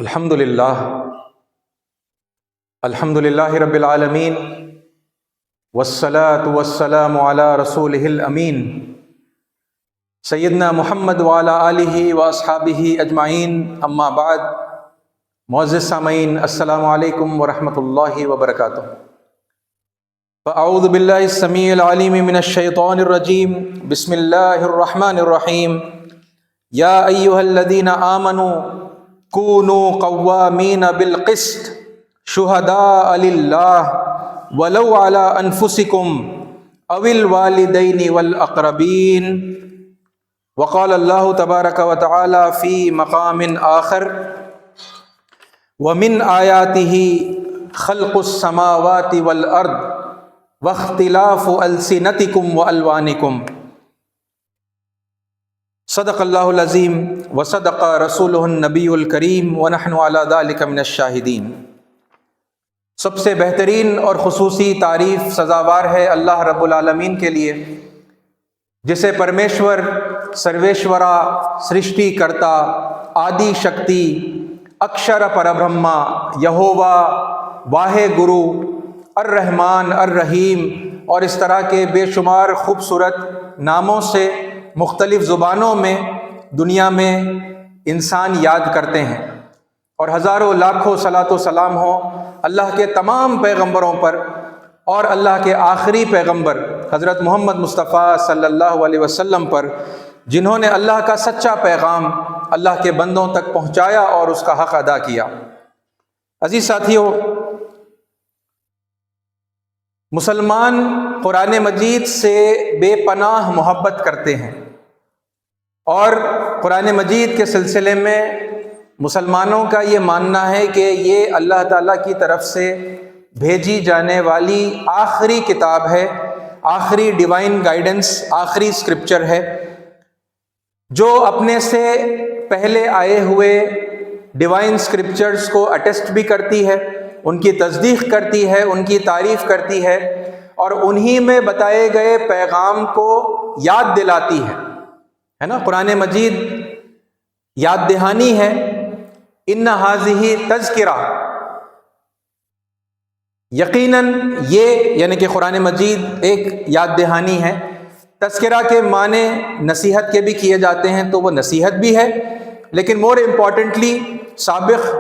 الحمدللہ رب العالمین والصلاة والسلام علی رسولہ الامین سیدنا محمد وعلی آلہ واصحابہ اجمعین، اما بعد۔ معزز سامعین، السلام علیکم ورحمۃ اللہ وبرکاتہ۔ فاعوذ باللہ السمیع العلیم من الشیطان الرجیم، بسم اللہ الرحمن الرحیم۔ یا ایھا الذین آمنوا کونوا قوامین بالقسط شہداء للہ ولو علی انفسکم او الوالدین والاقربین۔ وقال اللہ تبارک وتعالی فی مقام آخر: ومن آیاتہ خلق السماوات والارض واختلاف السنتکم والوانکم۔ صدق اللہ العظیم وصدق رسولہ النبی الکریم ونحن علی ذلک من الشاہدین۔ سب سے بہترین اور خصوصی تعریف سزاوار ہے اللہ رب العالمین کے لیے، جسے پرمیشور، سرویشورا، سرشٹی کرتا، آدی شکتی، اکشر پربرہما، یہووا، واہے گرو، الرحمن، الرحیم اور اس طرح کے بے شمار خوبصورت ناموں سے مختلف زبانوں میں دنیا میں انسان یاد کرتے ہیں، اور ہزاروں لاکھوں صلاۃ و سلام ہو اللہ کے تمام پیغمبروں پر، اور اللہ کے آخری پیغمبر حضرت محمد مصطفیٰ صلی اللہ علیہ وسلم پر، جنہوں نے اللہ کا سچا پیغام اللہ کے بندوں تک پہنچایا اور اس کا حق ادا کیا۔ عزیز ساتھیو، مسلمان قرآن مجید سے بے پناہ محبت کرتے ہیں، اور قرآن مجید کے سلسلے میں مسلمانوں کا یہ ماننا ہے کہ یہ اللہ تعالیٰ کی طرف سے بھیجی جانے والی آخری کتاب ہے، آخری ڈیوائن گائیڈنس، آخری اسکرپچر ہے، جو اپنے سے پہلے آئے ہوئے ڈیوائن اسکرپچرز کو اٹیسٹ بھی کرتی ہے، ان کی تصدیق کرتی ہے، ان کی تعریف کرتی ہے، اور انہی میں بتائے گئے پیغام کو یاد دلاتی ہے نا۔ قرآن مجید یاد دہانی ہے، ان ھذہ تذکرہ، یقیناً یہ یعنی کہ قرآن مجید ایک یاد دہانی ہے۔ تذکرہ کے معنی نصیحت کے بھی کیے جاتے ہیں، تو وہ نصیحت بھی ہے، لیکن مور امپورٹنٹلی سابق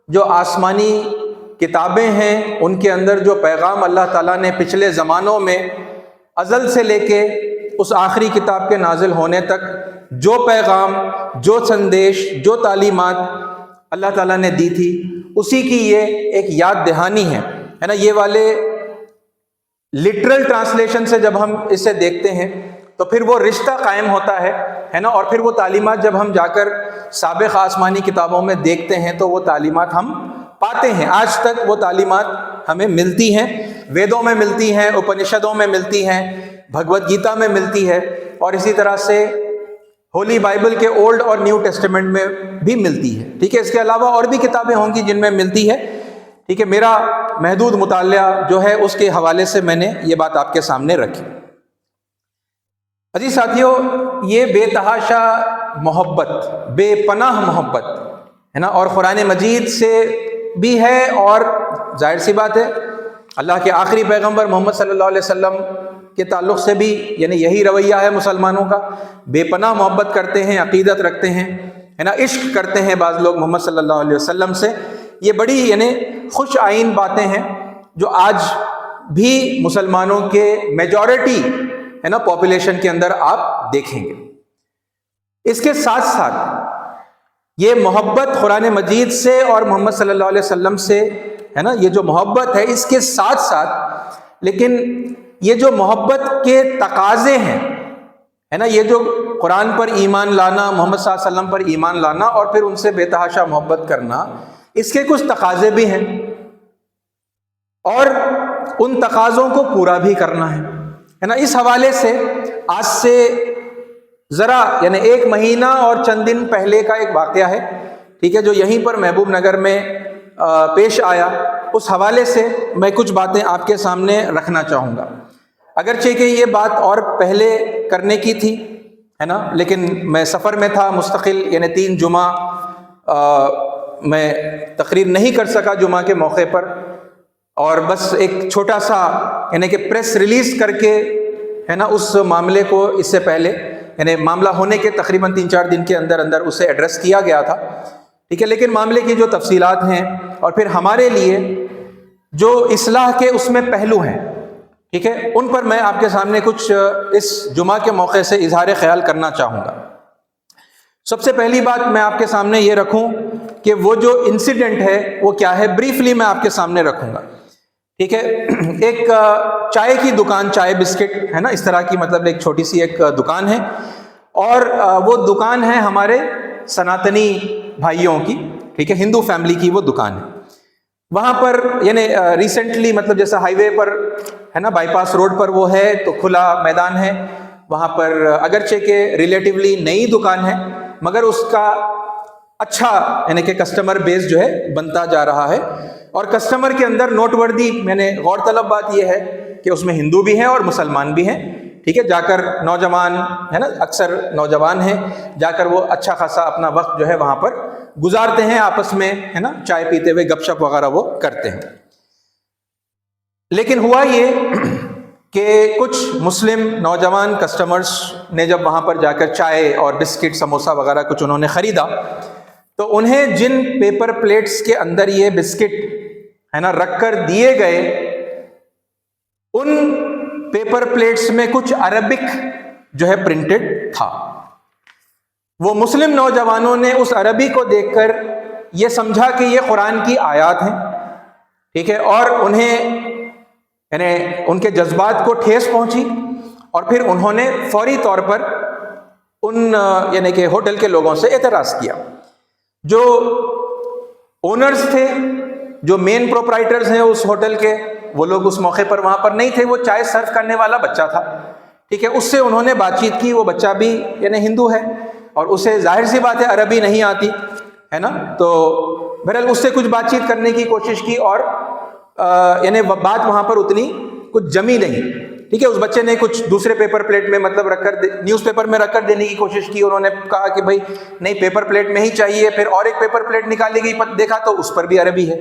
جو آسمانی کتابیں ہیں ان کے اندر جو پیغام اللہ تعالیٰ نے پچھلے زمانوں میں ازل سے لے کے اس آخری کتاب کے نازل ہونے تک جو پیغام، جو سندیش، جو تعلیمات اللہ تعالیٰ نے دی تھی، اسی کی یہ ایک یاد دہانی ہے نا۔ یہ والے لٹرل ٹرانسلیشن سے جب ہم اسے دیکھتے ہیں تو پھر وہ رشتہ قائم ہوتا ہے نا، اور پھر وہ تعلیمات جب ہم جا کر سابق آسمانی کتابوں میں دیکھتے ہیں تو وہ تعلیمات ہم پاتے ہیں۔ آج تک وہ تعلیمات ہمیں ملتی ہیں، ویدوں میں ملتی ہیں، اپنشدوں میں ملتی ہیں، بھگوت گیتا میں ملتی ہے، اور اسی طرح سے ہولی بائبل کے اولڈ اور نیو ٹیسٹمنٹ میں بھی ملتی ہے۔ ٹھیک ہے، اس کے علاوہ اور بھی کتابیں ہوں گی جن میں ملتی ہے۔ ٹھیک ہے، میرا محدود مطالعہ جو ہے اس کے حوالے سے میں نے یہ بات آپ کے سامنے رکھی۔ عزیز ساتھیو، یہ بے تحاشا محبت، بے پناہ محبت ہے نا، اور قرآن مجید سے بھی ہے، اور ظاہر سی بات ہے اللہ کے آخری پیغمبر محمد صلی اللہ علیہ وسلم کے تعلق سے بھی یعنی یہی رویہ ہے مسلمانوں کا، بے پناہ محبت کرتے ہیں، عقیدت رکھتے ہیں ہے نا، عشق کرتے ہیں بعض لوگ محمد صلی اللہ علیہ وسلم سے۔ یہ بڑی یعنی خوش آئین باتیں ہیں جو آج بھی مسلمانوں کے میجورٹی ہے نا پاپولیشن کے اندر آپ دیکھیں گے۔ اس کے ساتھ ساتھ یہ محبت قرآن مجید سے اور محمد صلی اللہ علیہ وسلم سے ہے نا، یہ جو محبت ہے، اس کے ساتھ ساتھ لیکن یہ جو محبت کے تقاضے ہیں ہے نا، یہ جو قرآن پر ایمان لانا، محمد صلی اللہ علیہ وسلم پر ایمان لانا اور پھر ان سے بے تحاشا محبت کرنا، اس کے کچھ تقاضے بھی ہیں، اور ان تقاضوں کو پورا بھی کرنا ہے نا۔ اس حوالے سے آج سے ذرا یعنی 1 مہینہ اور چند دن پہلے کا ایک واقعہ ہے، ٹھیک ہے، جو یہیں پر محبوب نگر میں پیش آیا، اس حوالے سے میں کچھ باتیں آپ کے سامنے رکھنا چاہوں گا۔ اگرچہ کہ یہ بات اور پہلے کرنے کی تھی ہے نا، لیکن میں سفر میں تھا مستقل، یعنی 3 جمعہ میں تقریر نہیں کر سکا جمعہ کے موقع پر، اور بس ایک چھوٹا سا یعنی کہ پریس ریلیز کر کے ہے نا اس معاملے کو اس سے پہلے یعنی معاملہ ہونے کے تقریباً 3-4 دن کے اندر اندر اسے ایڈریس کیا گیا تھا، ٹھیک ہے. لیکن معاملے کی جو تفصیلات ہیں اور پھر ہمارے لیے جو اصلاح کے اس میں پہلو ہیں، ٹھیک ہے، ان پر میں آپ کے سامنے کچھ اس جمعہ کے موقع سے اظہار خیال کرنا چاہوں گا. سب سے پہلی بات میں آپ کے سامنے یہ رکھوں کہ وہ جو انسیڈنٹ ہے وہ کیا ہے، بریفلی میں آپ کے سامنے رکھوں گا، ٹھیک ہے. ایک چائے کی دکان، چائے بسکٹ ہے نا، اس طرح کی مطلب ایک چھوٹی سی ایک دکان ہے، اور وہ دکان ہے ہمارے سناتنی بھائیوں کی، ٹھیک ہے، ہندو فیملی کی وہ دکان ہے. وہاں پر یعنی ریسنٹلی مطلب جیسا ہائی وے پر ہے نا، بائی پاس روڈ پر وہ ہے تو کھلا میدان ہے وہاں پر، اگرچہ کہ ریلیٹیولی نئی دکان ہے مگر اس کا اچھا یعنی کہ کسٹمر بیس جو ہے بنتا جا رہا ہے. اور کسٹمر کے اندر نوٹ وردی میں نے غور طلب بات یہ ہے کہ اس میں ہندو بھی ہیں اور مسلمان بھی ہیں، ٹھیک ہے. جا کر نوجوان ہے نا، اکثر نوجوان ہیں، جا کر وہ اچھا خاصا اپنا وقت جو ہے وہاں پر گزارتے ہیں، آپس میں ہے نا چائے پیتے ہوئے گپ شپ وغیرہ وہ کرتے ہیں. لیکن ہوا یہ کہ کچھ مسلم نوجوان کسٹمرز نے جب وہاں پر جا کر چائے اور بسکٹ سموسا وغیرہ کچھ انہوں نے خریدا، تو انہیں جن پیپر پلیٹس کے اندر یہ بسکٹ ہے نا رکھ کر دیے گئے، ان پیپر پلیٹس میں کچھ عربک جو ہے پرنٹڈ تھا. وہ مسلم نوجوانوں نے اس عربی کو دیکھ کر یہ سمجھا کہ یہ قرآن کی آیات ہیں، ٹھیک ہے، اور انہیں یعنی ان کے جذبات کو ٹھیس پہنچی، اور پھر انہوں نے فوری طور پر ان یعنی کہ ہوٹل کے لوگوں سے اعتراض کیا. جو اونرز تھے، جو مین پروپرائٹرز ہیں اس ہوٹل کے، وہ لوگ اس موقع پر وہاں پر نہیں تھے. وہ چائے سرو کرنے والا بچہ تھا، ٹھیک ہے، اس سے انہوں نے بات چیت کی. وہ بچہ بھی یعنی ہندو ہے اور اسے ظاہر سی بات ہے عربی نہیں آتی ہے نا، تو بہرحال اس سے کچھ بات چیت کرنے کی کوشش کی، اور یعنی بات وہاں پر اتنی کچھ جمی نہیں، ٹھیک ہے. اس بچے نے کچھ دوسرے پیپر پلیٹ میں مطلب رکھ کر نیوز پیپر میں رکھ کر دینے کی کوشش کی. انہوں نے کہا کہ بھائی نہیں پیپر پلیٹ میں ہی چاہیے. پھر اور ایک پیپر پلیٹ نکالی گئی، دیکھا تو اس پر بھی عربی ہے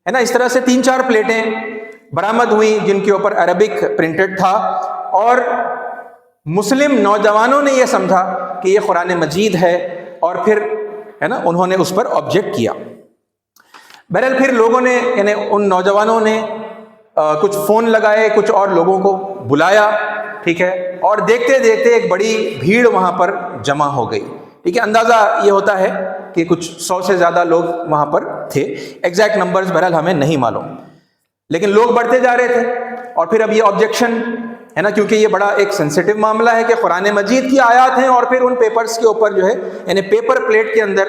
نا. اس طرح سے 3-4 پلیٹیں برآمد ہوئی جن کے اوپر عربک پرنٹڈ تھا، اور مسلم نوجوانوں نے یہ سمجھا کہ یہ قرآن مجید ہے، اور پھر ہے نا انہوں نے اس پر آبجیکٹ کیا. بہرحال پھر لوگوں نے یعنی ان نوجوانوں نے کچھ فون لگائے، کچھ اور لوگوں کو بلایا، ٹھیک ہے، اور دیکھتے دیکھتے ایک بڑی بھیڑ وہاں پر جمع ہو گئی، ٹھیک ہے. اندازہ یہ ہوتا ہے کہ کچھ 100 سے زیادہ لوگ وہاں پر تھے. ایگزیکٹ نمبرز بہرحال ہمیں نہیں معلوم، لیکن لوگ بڑھتے جا رہے تھے. اور پھر اب یہ آبجیکشن ہے نا، کیونکہ یہ بڑا ایک سینسیٹیو معاملہ ہے کہ قرآن مجید کی آیات ہیں، اور پھر ان پیپرز کے اوپر جو ہے یعنی پیپر پلیٹ کے اندر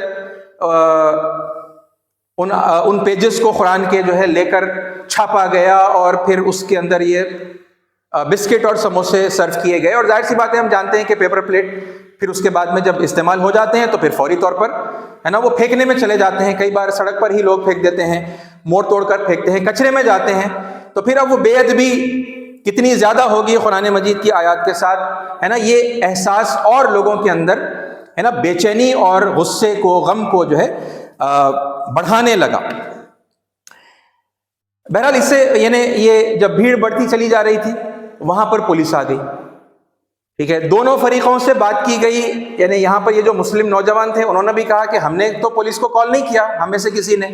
ان پیجز کو قرآن کے جو ہے لے کر چھاپا گیا، اور پھر اس کے اندر یہ بسکٹ اور سموسے سرو کیے گئے. اور ظاہر سی بات ہے، ہم جانتے ہیں کہ پیپر پلیٹ پھر اس کے بعد میں جب استعمال ہو جاتے ہیں تو پھر فوری طور پر ہے نا وہ پھینکنے میں چلے جاتے ہیں. کئی بار سڑک پر ہی لوگ پھینک دیتے ہیں، موڑ توڑ کر پھینکتے ہیں، کچرے میں جاتے ہیں. تو پھر اب وہ بے ادبی کتنی زیادہ ہوگی قرآن مجید کی آیات کے ساتھ ہے نا، یہ احساس اور لوگوں کے اندر ہے نا بے چینی اور غصے کو، غم کو جو ہے بڑھانے لگا. بہرحال اس سے یعنی یہ جب بھیڑ بڑھتی چلی جا رہی تھی، وہاں پر پولیس آ گئی، ٹھیک ہے. دونوں فریقوں سے بات کی گئی. یعنی یہاں پر یہ جو مسلم نوجوان تھے انہوں نے بھی کہا کہ ہم نے تو پولیس کو کال نہیں کیا، ہم میں سے کسی نے،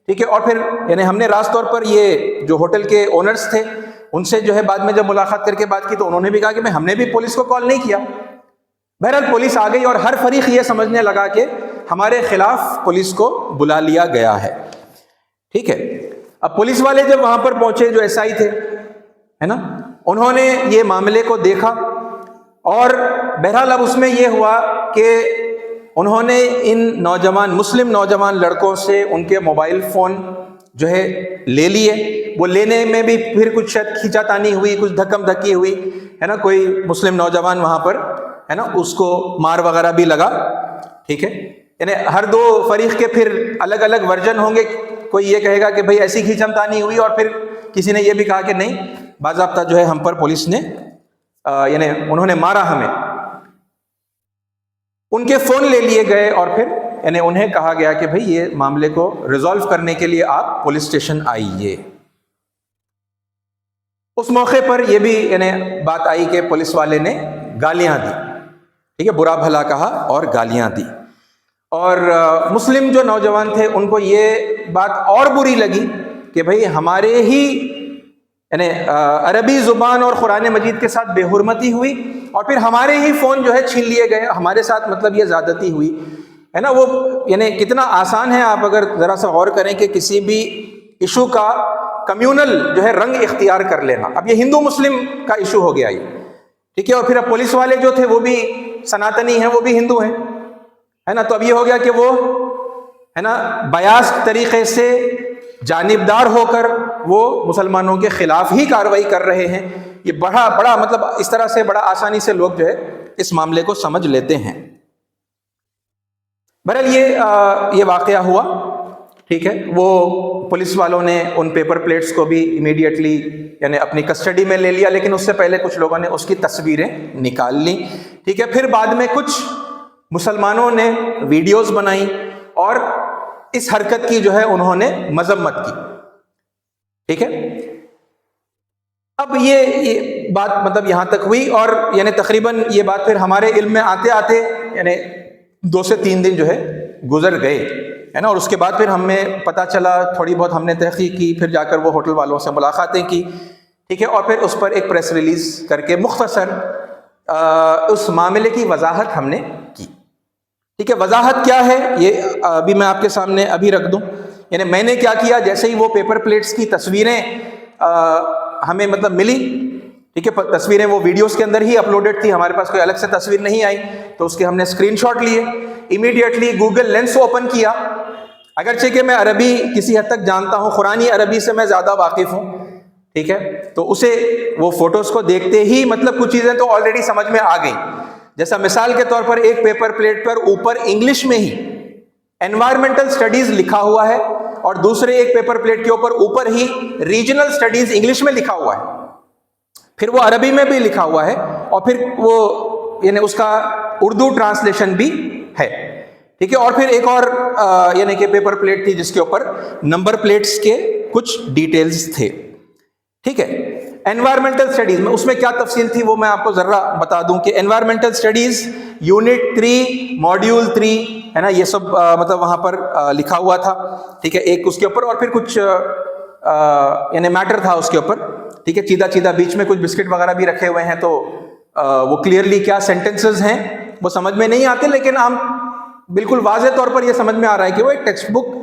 ٹھیک ہے. اور پھر یعنی ہم نے راست طور پر یہ جو ہوٹل کے اونرز تھے ان سے جو ہے بعد میں جب ملاقات کر کے بات کی تو انہوں نے بھی کہا کہ ہم نے بھی پولیس کو کال نہیں کیا. بہرحال پولیس آ گئی، اور ہر فریق یہ سمجھنے لگا کہ ہمارے خلاف پولیس کو بلا لیا گیا ہے، ٹھیک ہے. اب پولیس والے جب وہاں پر پہنچے، جو ایس آئی تھے ہے نا، انہوں نے یہ معاملے کو دیکھا، اور بہرحال اب اس میں یہ ہوا کہ انہوں نے ان مسلم نوجوان لڑکوں سے ان کے موبائل فون جو ہے لے لیے. وہ لینے میں بھی پھر کچھ شاید کھینچا تانی ہوئی، کچھ دھکم دھکی ہوئی ہے نا. کوئی مسلم نوجوان وہاں پر ہے نا اس کو مار وغیرہ بھی لگا، ٹھیک ہے. یعنی ہر دو فریق کے پھر الگ الگ ورژن ہوں گے. کوئی یہ کہے گا کہ بھئی ایسی کھینچم تانی ہوئی، اور پھر کسی نے یہ بھی کہا کہ نہیں باضابطہ جو ہے ہم پر پولیس نے یعنی انہوں نے مارا ہمیں. ان کے فون لے لیے گئے، اور پھر یعنی انہیں کہا گیا کہ بھئی یہ معاملے کو ریزالو کرنے کے لیے آپ پولیس اسٹیشن آئیے۔ اس موقع پر یہ بھی یعنی بات آئی کہ پولیس والے نے گالیاں دی، ٹھیک ہے، برا بھلا کہا اور گالیاں دی، اور مسلم جو نوجوان تھے ان کو یہ بات اور بری لگی کہ بھئی ہمارے ہی یعنی عربی زبان اور قرآن مجید کے ساتھ بے حرمتی ہوئی، اور پھر ہمارے ہی فون جو ہے چھین لیے گئے، ہمارے ساتھ مطلب یہ زیادتی ہوئی ہے نا۔ وہ یعنی کتنا آسان ہے، آپ اگر ذرا سا غور کریں کہ کسی بھی ایشو کا کمیونل جو ہے رنگ اختیار کر لینا۔ اب یہ ہندو مسلم کا ایشو ہو گیا یہ، ٹھیک ہے، اور پھر اب پولیس والے جو تھے وہ بھی سناتنی ہیں، وہ بھی ہندو ہیں، ہے نا، تو اب یہ ہو گیا کہ وہ ہے نا بیاس طریقے سے جانبدار ہو کر وہ مسلمانوں کے خلاف ہی کارروائی کر رہے ہیں۔ یہ بڑا مطلب اس طرح سے بڑا آسانی سے لوگ جو ہے اس معاملے کو سمجھ لیتے ہیں۔ بہرحال یہ واقعہ ہوا، ٹھیک ہے، وہ پولیس والوں نے ان پیپر پلیٹس کو بھی امیڈیٹلی یعنی اپنی کسٹڈی میں لے لیا، لیکن اس سے پہلے کچھ لوگوں نے اس کی تصویریں نکال لیں، ٹھیک ہے۔ پھر بعد میں کچھ مسلمانوں نے ویڈیوز بنائی اور اس حرکت کی جو ہے انہوں نے مذمت کی، ٹھیک ہے۔ اب یہ بات مطلب یہاں تک ہوئی، اور یعنی تقریباً یہ بات پھر ہمارے علم میں آتے آتے یعنی 2 سے 3 دن جو ہے گزر گئے، ہے نا، اور اس کے بعد پھر ہمیں پتہ چلا، تھوڑی بہت ہم نے تحقیق کی، پھر جا کر وہ ہوٹل والوں سے ملاقاتیں کی، ٹھیک ہے، اور پھر اس پر ایک پریس ریلیز کر کے مختصر اس معاملے کی وضاحت ہم نے کی، ٹھیک ہے۔ وضاحت کیا ہے یہ ابھی میں آپ کے سامنے ابھی رکھ دوں۔ یعنی میں نے کیا کیا، جیسے ہی وہ پیپر پلیٹس کی تصویریں ہمیں مطلب ملی، ٹھیک ہے، تصویریں وہ ویڈیوز کے اندر ہی اپلوڈڈ تھی، ہمارے پاس کوئی الگ سے تصویر نہیں آئی، تو اس کے ہم نے اسکرین شاٹ لیے، امیڈیٹلی گوگل لینس اوپن کیا، اگرچہ کہ میں عربی کسی حد تک جانتا ہوں، قرآنی عربی سے میں زیادہ واقف ہوں، ٹھیک ہے، تو اسے وہ فوٹوز کو دیکھتے ہی مطلب کچھ چیزیں تو آلریڈی سمجھ میں آ گئیں، جیسا مثال کے طور پر ایک پیپر پلیٹ پر اوپر انگلش میں ہی انوائرمنٹل سٹڈیز لکھا ہوا ہے، اور دوسرے ایک پیپر پلیٹ کے اوپر ہی ریجنل سٹڈیز انگلش میں لکھا ہوا ہے، پھر وہ عربی میں بھی لکھا ہوا ہے، اور پھر وہ یعنی اس کا اردو ٹرانسلیشن بھی ہے، ٹھیک ہے، اور پھر ایک اور یعنی کہ پیپر پلیٹ تھی جس کے اوپر نمبر پلیٹس کے کچھ ڈیٹیلز تھے، ٹھیک ہے۔ انوائرمنٹل سٹڈیز میں اس میں کیا تفصیل تھی وہ میں آپ کو ذرا بتا دوں کہ انوائرمنٹل سٹڈیز یونٹ 3 ماڈیول 3 ہے نا، یہ سب مطلب وہاں پر لکھا ہوا تھا، ٹھیک ہے، ایک اس کے اوپر، اور پھر کچھ یعنی میٹر تھا اس کے اوپر، ٹھیک ہے، چیدہ چیدہ بیچ میں کچھ بسکٹ وغیرہ بھی رکھے ہوئے ہیں، تو وہ کلیئرلی کیا سینٹنسز ہیں وہ سمجھ میں نہیں آتے، لیکن ہم بالکل واضح طور پر یہ سمجھ میں آ رہا ہے کہ وہ ایک ٹیکسٹ بک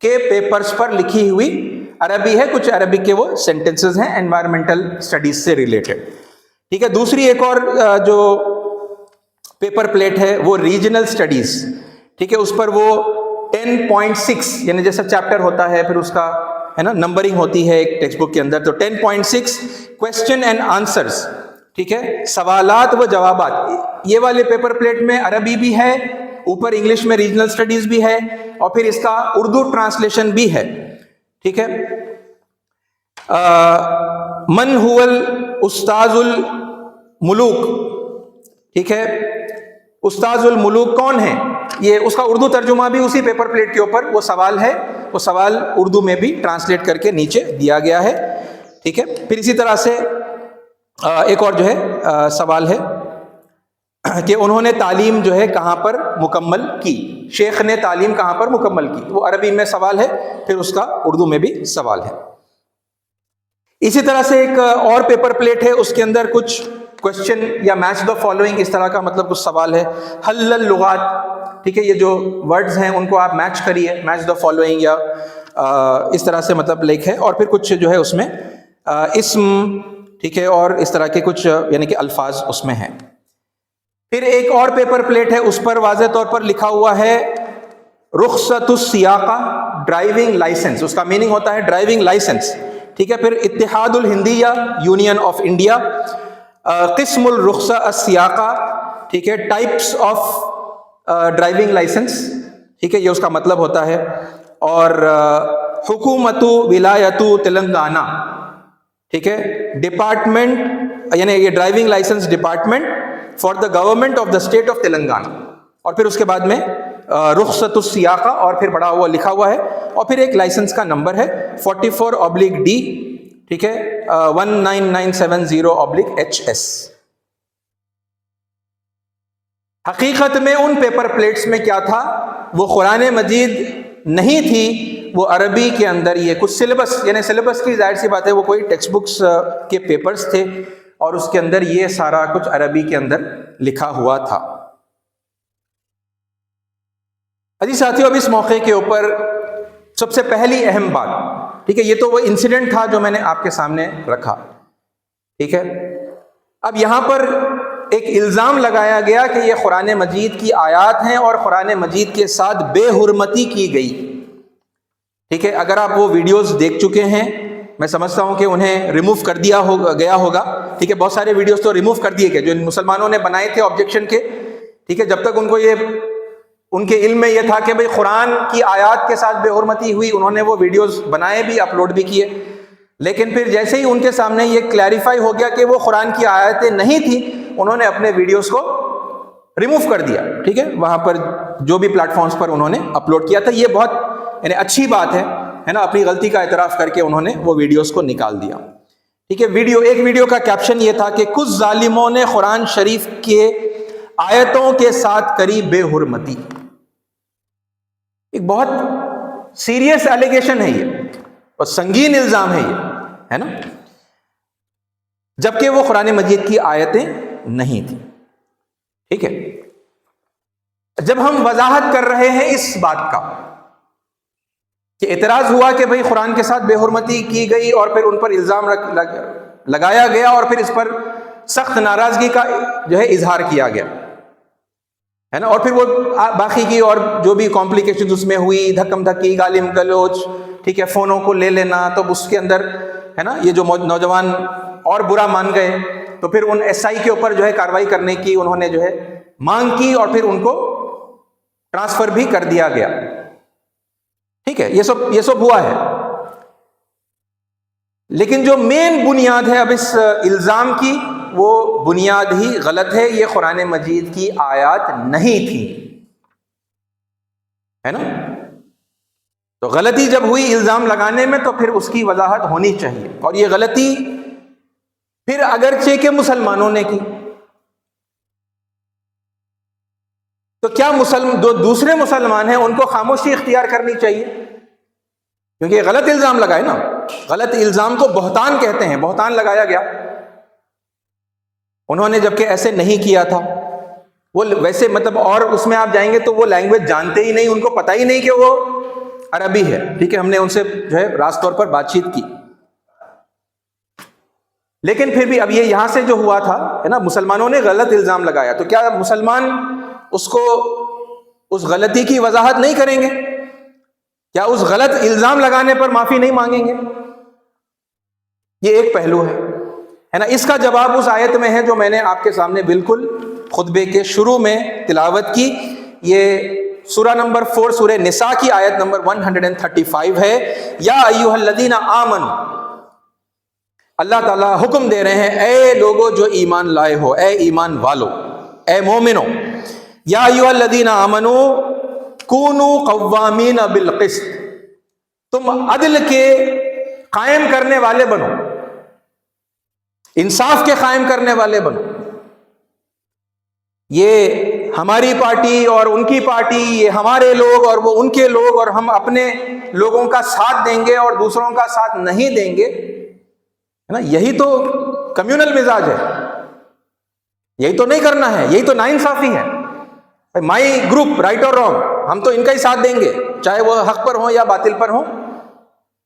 کے پیپرز پر لکھی ہوئی عربی ہے، کچھ عربی کے وہ سینٹنسز ہیں انوائرمنٹل سٹڈیز سے ریلیٹڈ، ٹھیک ہے۔ دوسری ایک اور جو پیپر پلیٹ ہے وہ ریجنل سٹڈیز، ٹھیک ہے، اس پر وہ 10.6 یعنی جیسا چیپٹر ہوتا ہے پھر اس کا ہے نا نمبرنگ ہوتی ہے ایک ٹیکسٹ بک کے اندر، تو 10.6 کویسچن اینڈ آنسرز، ٹھیک ہے، سوالات و جوابات، یہ والے پیپر پلیٹ میں عربی بھی ہے، اوپر انگلش میں ریجنل سٹڈیز بھی ہے، اور پھر اس کا اردو ٹرانسلیشن بھی ہے، ٹھیک ہے۔ من هو الاستاذ الملوک، ٹھیک ہے، استاذ الملوک کون ہے، یہ اس کا اردو ترجمہ بھی اسی پیپر پلیٹ کے اوپر وہ سوال ہے، وہ سوال اردو میں بھی ٹرانسلیٹ کر کے نیچے دیا گیا ہے، ٹھیک ہے۔ پھر اسی طرح سے ایک اور جو ہے سوال ہے کہ انہوں نے تعلیم جو ہے کہاں پر مکمل کی، شیخ نے تعلیم کہاں پر مکمل کی، وہ عربی میں سوال ہے، پھر اس کا اردو میں بھی سوال ہے۔ اسی طرح سے ایک اور پیپر پلیٹ ہے، اس کے اندر کچھ کوشچن یا میچ دا فالوئنگ اس طرح کا مطلب کچھ سوال ہے، حل اللغات، ٹھیک ہے، یہ جو ورڈز ہیں ان کو آپ میچ کریے، میچ دا فالوئنگ یا اس طرح سے مطلب لکھ ہے، اور پھر کچھ جو ہے اس میں اسم، ٹھیک ہے، اور اس طرح کے کچھ یعنی کہ الفاظ اس میں ہیں۔ پھر ایک اور پیپر پلیٹ ہے، اس پر واضح طور پر لکھا ہوا ہے رخصت السیاقہ، ڈرائیونگ لائسنس، اس کا میننگ ہوتا ہے ڈرائیونگ لائسنس، ٹھیک ہے۔ پھر اتحاد الہندیہ، یونین آف انڈیا، قسم الرخصہ السیاقہ، ٹھیک ہے، ٹائپس آف ڈرائیونگ لائسنس، ٹھیک ہے، یہ اس کا مطلب ہوتا ہے، اور حکومت ولایت تلنگانہ، ٹھیک ہے، ڈپارٹمنٹ یعنی یہ driving licence department for the government of the state of Telangana, اور پھر اس کے بعد میں رخصت السیاقہ اور پھر بڑا ہوا لکھا ہوا ہے، اور پھر ایک لائسنس کا نمبر ہے 44/D، ٹھیک ہے، 19970/HS۔ حقیقت میں ان پیپر پلیٹس میں کیا تھا، وہ قرآن مجید نہیں تھی، وہ عربی کے اندر یہ کچھ سلیبس، یعنی سلیبس کی ظاہر سی بات ہے وہ کوئی ٹیکسٹ بکس کے پیپرز تھے، اور اس کے اندر یہ سارا کچھ عربی کے اندر لکھا ہوا تھا۔ عزیز ساتھیو، اب اس موقع کے اوپر سب سے پہلی اہم بات، ٹھیک ہے، یہ تو وہ انسیڈنٹ تھا جو میں نے آپ کے سامنے رکھا، ٹھیک ہے، اب یہاں پر ایک الزام لگایا گیا کہ یہ قرآن مجید کی آیات ہیں اور قرآن مجید کے ساتھ بے حرمتی کی گئی، ٹھیک ہے۔ اگر آپ وہ ویڈیوز دیکھ چکے ہیں، میں سمجھتا ہوں کہ انہیں ریموو کر دیا گیا ہوگا، ٹھیک ہے، بہت سارے ویڈیوز تو ریموو کر دیے گئے جو مسلمانوں نے بنائے تھے آبجیکشن کے، ٹھیک ہے، جب تک ان کو یہ ان کے علم میں یہ تھا کہ بھئی قرآن کی آیات کے ساتھ بے حرمتی ہوئی، انہوں نے وہ ویڈیوز بنائے بھی، اپلوڈ بھی کیے، لیکن پھر جیسے ہی ان کے سامنے یہ کلیریفائی ہو گیا کہ وہ قرآن کی آیتیں نہیں تھیں، انہوں نے اپنے ویڈیوز کو ریموو کر دیا، ٹھیک ہے، وہاں پر جو بھی پلیٹ فارمز پر انہوں نے اپلوڈ کیا تھا۔ یہ بہت یعنی اچھی بات ہے نا، اپنی غلطی کا اعتراف کر کے انہوں نے وہ ویڈیوز کو نکال دیا، ٹھیک ہے۔ ایک ویڈیو کا کیپشن یہ تھا کہ کچھ ظالموں نے قرآن شریف کے آیتوں کے ساتھ کری بے حرمتی۔ ایک بہت سیریس ایلیگیشن ہے یہ، اور سنگین الزام ہے یہ، ہے نا، جبکہ وہ قرآن مجید کی آیتیں نہیں تھیں، ٹھیک ہے۔ جب ہم وضاحت کر رہے ہیں اس بات کا کہ اعتراض ہوا کہ بھئی قرآن کے ساتھ بے حرمتی کی گئی اور پھر ان پر الزام لگایا گیا اور پھر اس پر سخت ناراضگی کا جو ہے اظہار کیا گیا، ہے نا، اور پھر وہ باقی کی اور جو بھی کمپلیکیشنز اس میں ہوئی، دھکم دھکی، گالم گلوچ، ٹھیک ہے، فونوں کو لے لینا، تو اس کے اندر ہے نا یہ جو نوجوان اور برا مان گئے، تو پھر ان SI کے اوپر جو ہے کارروائی کرنے کی انہوں نے جو ہے مانگ کی، اور پھر ان کو ٹرانسفر بھی کر دیا گیا، ٹھیک ہے، یہ سب ہوا ہے۔ لیکن جو مین بنیاد ہے اب اس الزام کی، وہ بنیاد ہی غلط ہے، یہ قرآن مجید کی آیات نہیں تھی، ہے نا۔ تو غلطی جب ہوئی الزام لگانے میں، تو پھر اس کی وضاحت ہونی چاہیے، اور یہ غلطی پھر اگرچہ کہ مسلمانوں نے کی، تو کیا دوسرے مسلمان ہیں ان کو خاموشی اختیار کرنی چاہیے؟ کیونکہ یہ غلط الزام لگائے نا، غلط الزام کو بہتان کہتے ہیں، بہتان لگایا گیا، انہوں نے جبکہ ایسے نہیں کیا تھا، وہ ویسے مطلب، اور اس میں آپ جائیں گے تو وہ لینگویج جانتے ہی نہیں، ان کو پتہ ہی نہیں کہ وہ عربی ہے، ٹھیک ہے، ہم نے ان سے جو ہے راست طور پر بات چیت کی، لیکن پھر بھی اب یہ یہاں سے جو ہوا تھا ہے نا، مسلمانوں نے غلط الزام لگایا، تو کیا مسلمان اس غلطی کی وضاحت نہیں کریں گے؟ کیا اس غلط الزام لگانے پر معافی نہیں مانگیں گے؟ یہ ایک پہلو ہے نا۔ اس کا جواب اس آیت میں ہے جو میں نے آپ کے سامنے بالکل خطبے کے شروع میں تلاوت کی، یہ سورہ نمبر 4 سورہ نساء کی آیت نمبر 135 ہے۔ یا ایھا الذین آمنوا، اللہ تعالیٰ حکم دے رہے ہیں، اے لوگو جو ایمان لائے ہو، اے ایمان والو، اے مومنو، یا ایھا الذین آمنوا کونوا قوامین بالقسط، تم عدل کے قائم کرنے والے بنو، انصاف کے قائم کرنے والے بنو۔ یہ ہماری پارٹی اور ان کی پارٹی، یہ ہمارے لوگ اور وہ ان کے لوگ، اور ہم اپنے لوگوں کا ساتھ دیں گے اور دوسروں کا ساتھ نہیں دیں گے، ہے نا، یہی تو کمیونل مزاج ہے، یہی تو نہیں کرنا ہے، یہی تو ناانصافی ہے۔ مائی گروپ رائٹ اور رانگ، ہم تو ان کا ہی ساتھ دیں گے چاہے وہ حق پر ہوں یا باطل پر ہوں،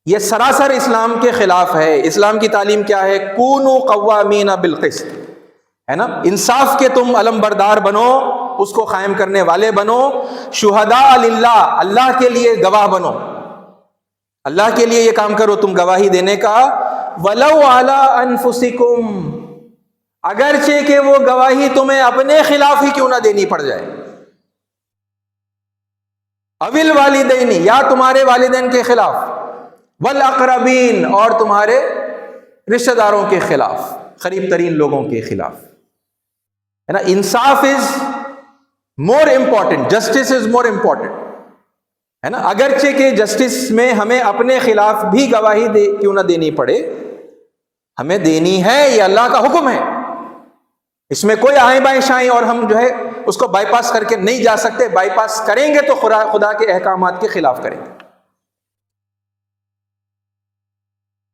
یہ سراسر اسلام کے خلاف ہے۔ اسلام کی تعلیم کیا ہے؟ کونوا قوامین بالقسط، ہے نا، انصاف کے تم علم بردار بنو، اس کو قائم کرنے والے بنو، شہداء للہ، اللہ کے لیے گواہ بنو، اللہ کے لیے یہ کام کرو تم گواہی دینے کا، ولو علی انفسکم، اگرچہ کہ وہ گواہی تمہیں اپنے خلاف ہی کیوں نہ دینی پڑ جائے، اوil والدین، یا تمہارے والدین کے خلاف، والاقربین، اور تمہارے رشتہ داروں کے خلاف، قریب ترین لوگوں کے خلاف، ہے نا۔ انصاف از more important, justice is more important, ہے نا. اگرچہ کہ جسٹس میں ہمیں اپنے خلاف بھی گواہی کیوں نہ دینی پڑے، ہمیں دینی ہے، یہ اللہ کا حکم ہے، اس میں کوئی آئیں بائیں شائیں اور ہم جو ہے اس کو بائی پاس کر کے نہیں جا سکتے. بائی پاس کریں گے تو خدا کے احکامات کے خلاف کریں گے.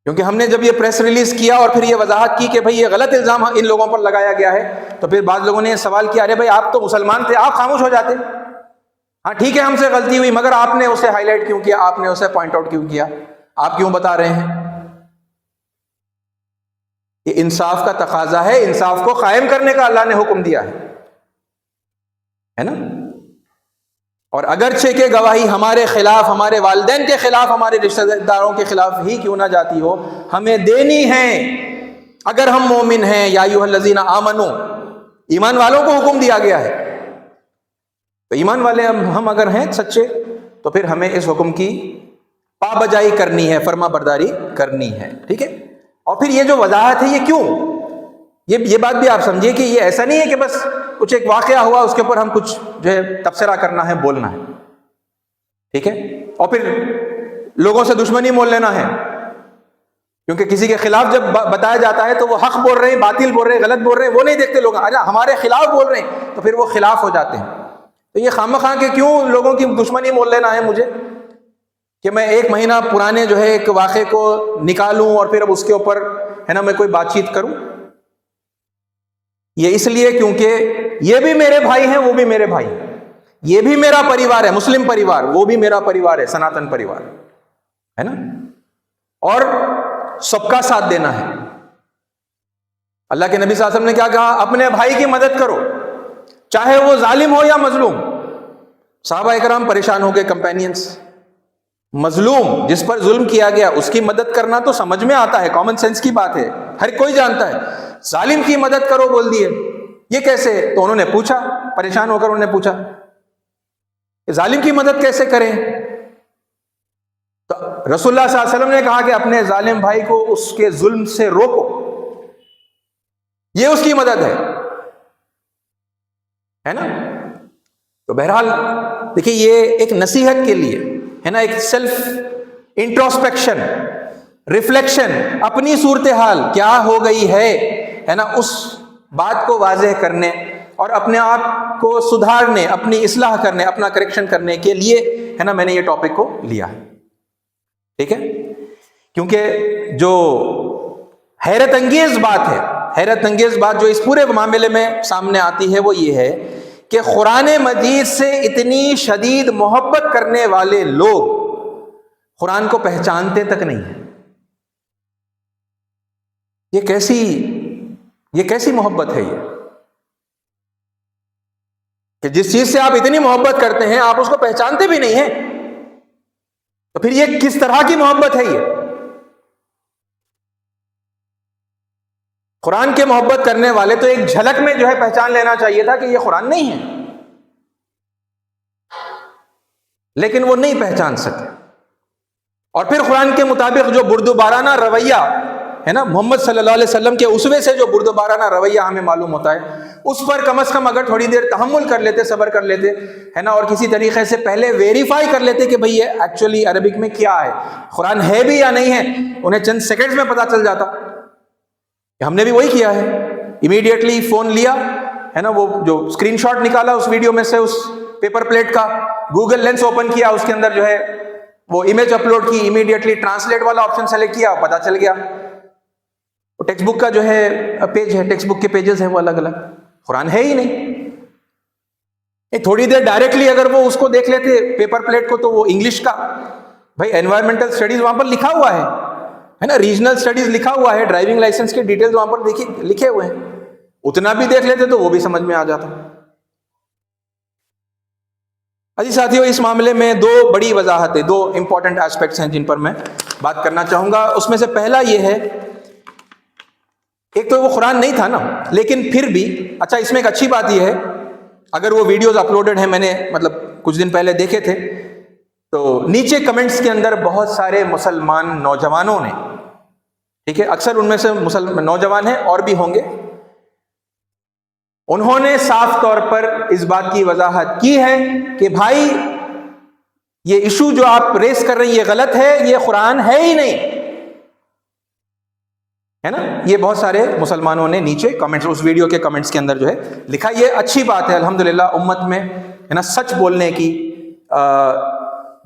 کیونکہ ہم نے جب یہ پریس ریلیز کیا اور پھر یہ وضاحت کی کہ بھئی یہ غلط الزام ان لوگوں پر لگایا گیا ہے، تو پھر بعض لوگوں نے یہ سوال کیا، ارے بھائی آپ تو مسلمان تھے، آپ خاموش ہو جاتے. ہاں ٹھیک ہے ہم سے غلطی ہوئی، مگر آپ نے اسے ہائی لائٹ کیوں کیا، آپ نے اسے پوائنٹ آؤٹ کیوں کیا، آپ کیوں بتا رہے ہیں؟ یہ انصاف کا تقاضا ہے، انصاف کو قائم کرنے کا اللہ نے حکم دیا ہے نا. اور اگرچہ کہ گواہی ہمارے خلاف، ہمارے والدین کے خلاف، ہمارے رشتہ داروں کے خلاف ہی کیوں نہ جاتی ہو، ہمیں دینی ہے اگر ہم مومن ہیں. یا ایھا الذین آمنو، ایمان والوں کو حکم دیا گیا ہے. تو ایمان والے ہم اگر ہیں سچے تو پھر ہمیں اس حکم کی پابجائی کرنی ہے، فرما برداری کرنی ہے. ٹھیک ہے. اور پھر یہ جو وضاحت ہے یہ کیوں، یہ بات بھی آپ سمجھیے کہ یہ ایسا نہیں ہے کہ بس کچھ ایک واقعہ ہوا اس کے اوپر ہم کچھ جو ہے تبصرہ کرنا ہے، بولنا ہے. ٹھیک ہے. اور پھر لوگوں سے دشمنی مول لینا ہے، کیونکہ کسی کے خلاف جب بتایا جاتا ہے تو وہ حق بول رہے ہیں، باطل بول رہے ہیں، غلط بول رہے ہیں، وہ نہیں دیکھتے لوگ. ہمارے خلاف بول رہے ہیں تو پھر وہ خلاف ہو جاتے ہیں. تو یہ خواہ کہ کیوں لوگوں کی دشمنی مول لینا ہے مجھے، کہ میں 1 مہینہ پرانے جو ہے ایک واقعے کو نکالوں اور پھر اب اس کے اوپر ہے نا میں کوئی بات چیت کروں. یہ اس لیے کیونکہ یہ بھی میرے بھائی ہیں، وہ بھی میرے بھائی ہیں، یہ بھی میرا پریوار ہے، مسلم پریوار، وہ بھی میرا پریوار ہے، سناتن پریوار ہے نا. اور سب کا ساتھ دینا ہے. اللہ کے نبی صلی اللہ علیہ وسلم نے کیا کہا، اپنے بھائی کی مدد کرو چاہے وہ ظالم ہو یا مظلوم. صحابہ اکرام پریشان ہو گئے، کمپینینز. مظلوم جس پر ظلم کیا گیا اس کی مدد کرنا تو سمجھ میں آتا ہے، کامن سینس کی بات ہے، ہر کوئی جانتا ہے. ظالم کی مدد کرو بول دیے، یہ کیسے؟ تو انہوں نے پوچھا، پریشان ہو کر انہوں نے پوچھا کہ ظالم کی مدد کیسے کریں؟ تو رسول اللہ صلی اللہ علیہ وسلم نے کہا کہ اپنے ظالم بھائی کو اس کے ظلم سے روکو، یہ اس کی مدد ہے نا. تو بہرحال دیکھیے یہ ایک نصیحت کے لیے ہے نا، ایک سیلف انٹروسپیکشن، ریفلیکشن، اپنی صورتحال کیا ہو گئی ہے نا، اس بات کو واضح کرنے اور اپنے آپ کو سدھارنے، اپنی اصلاح کرنے، اپنا کریکشن کرنے کے لیے ہے نا میں نے یہ ٹاپک کو لیا ہے. ٹھیک ہے. کیونکہ جو حیرت انگیز بات ہے، حیرت انگیز بات جو اس پورے معاملے میں سامنے آتی ہے وہ یہ ہے کہ قرآن مجید سے اتنی شدید محبت کرنے والے لوگ قرآن کو پہچانتے تک نہیں ہیں. یہ کیسی محبت ہے یہ، کہ جس چیز سے آپ اتنی محبت کرتے ہیں آپ اس کو پہچانتے بھی نہیں ہیں، تو پھر یہ کس طرح کی محبت ہے؟ یہ قرآن کے محبت کرنے والے تو ایک جھلک میں جو ہے پہچان لینا چاہیے تھا کہ یہ قرآن نہیں ہے، لیکن وہ نہیں پہچان سکے. اور پھر قرآن کے مطابق جو بردبارانہ رویہ ہے نا، محمد صلی اللہ علیہ وسلم کے اسوے سے جو بردبارانہ رویہ ہمیں معلوم ہوتا ہے، اس پر کم از کم اگر تھوڑی دیر تحمل کر لیتے، صبر کر لیتے ہے نا، اور کسی طریقے سے پہلے ویریفائی کر لیتے کہ بھئی یہ ایکچولی عربک میں کیا ہے، قرآن ہے بھی یا نہیں ہے، انہیں چند سیکنڈز میں پتہ چل جاتا. ہم نے بھی وہی کیا ہے، امیڈیٹلی فون لیا ہے نا، وہ جو اسکرین شاٹ نکالا اس ویڈیو میں سے، اس پیپر پلیٹ کا، گوگل لینس اوپن کیا، اس کے اندر جو ہے وہ امیج اپلوڈ کی، امیڈیٹلی ٹرانسلیٹ والا آپشن سلیکٹ کیا، پتہ چل گیا. وہ ٹیکسٹ بک کا جو ہے پیج ہے، ٹیکسٹ بک کے پیجز ہیں وہ الگ الگ، قرآن ہے ہی نہیں. تھوڑی دیر ڈائریکٹلی اگر وہ اس کو دیکھ لیتے پیپر پلیٹ کو، تو وہ انگلش کا، بھائی انوائرمنٹل اسٹڈیز وہاں پر لکھا ہوا ہے نا، ریجنل اسٹڈیز لکھا ہوا ہے، ڈرائیونگ لائسنس کے ڈیٹیلز وہاں پر لکھے ہوئے ہیں، اتنا بھی دیکھ لیتے تو وہ بھی سمجھ میں آ جاتا. اجی ساتھیو، اس معاملے میں 2 بڑی وضاحتیں، 2 امپورٹنٹ ایسپیکٹس ہیں جن پر میں بات کرنا چاہوں گا. اس میں سے پہلا یہ ہے، ایک تو وہ قرآن نہیں تھا نا، لیکن پھر بھی اچھا اس میں ایک اچھی بات یہ ہے، اگر وہ ویڈیوز اپلوڈڈ ہیں، میں نے مطلب کچھ دن پہلے دیکھے تھے، تو نیچے کمنٹس کے اندر بہت سارے مسلمان نوجوانوں نے، ٹھیک ہے، اکثر ان میں سے نوجوان ہیں اور بھی ہوں گے، انہوں نے صاف طور پر اس بات کی وضاحت کی ہے کہ بھائی یہ ایشو جو آپ ریس کر رہے ہیں یہ غلط ہے، یہ قرآن ہے ہی نہیں، ہے نا. یہ بہت سارے مسلمانوں نے نیچے کمنٹس، اس ویڈیو کے کمنٹس کے اندر جو ہے لکھا. یہ اچھی بات ہے الحمدللہ، امت میں ہے نا سچ بولنے کی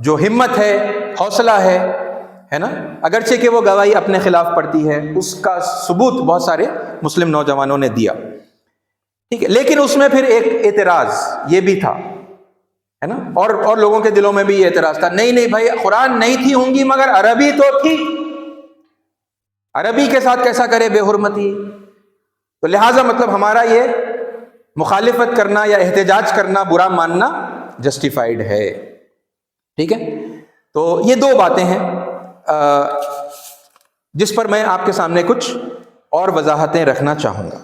جو ہمت ہے، حوصلہ ہے نا، اگرچہ کہ وہ گواہی اپنے خلاف پڑتی ہے، اس کا ثبوت بہت سارے مسلم نوجوانوں نے دیا. ٹھیک ہے، لیکن اس میں پھر ایک اعتراض یہ بھی تھا، ہے نا، اور لوگوں کے دلوں میں بھی یہ اعتراض تھا، نہیں بھائی قرآن نہیں تھی ہوں گی مگر عربی تو تھی، عربی کے ساتھ کیسا کرے بے حرمتی. تو لہٰذا مطلب ہمارا یہ مخالفت کرنا یا احتجاج کرنا، برا ماننا جسٹیفائیڈ ہے. ٹھیک ہے، تو یہ دو باتیں ہیں جس پر میں آپ کے سامنے کچھ اور وضاحتیں رکھنا چاہوں گا.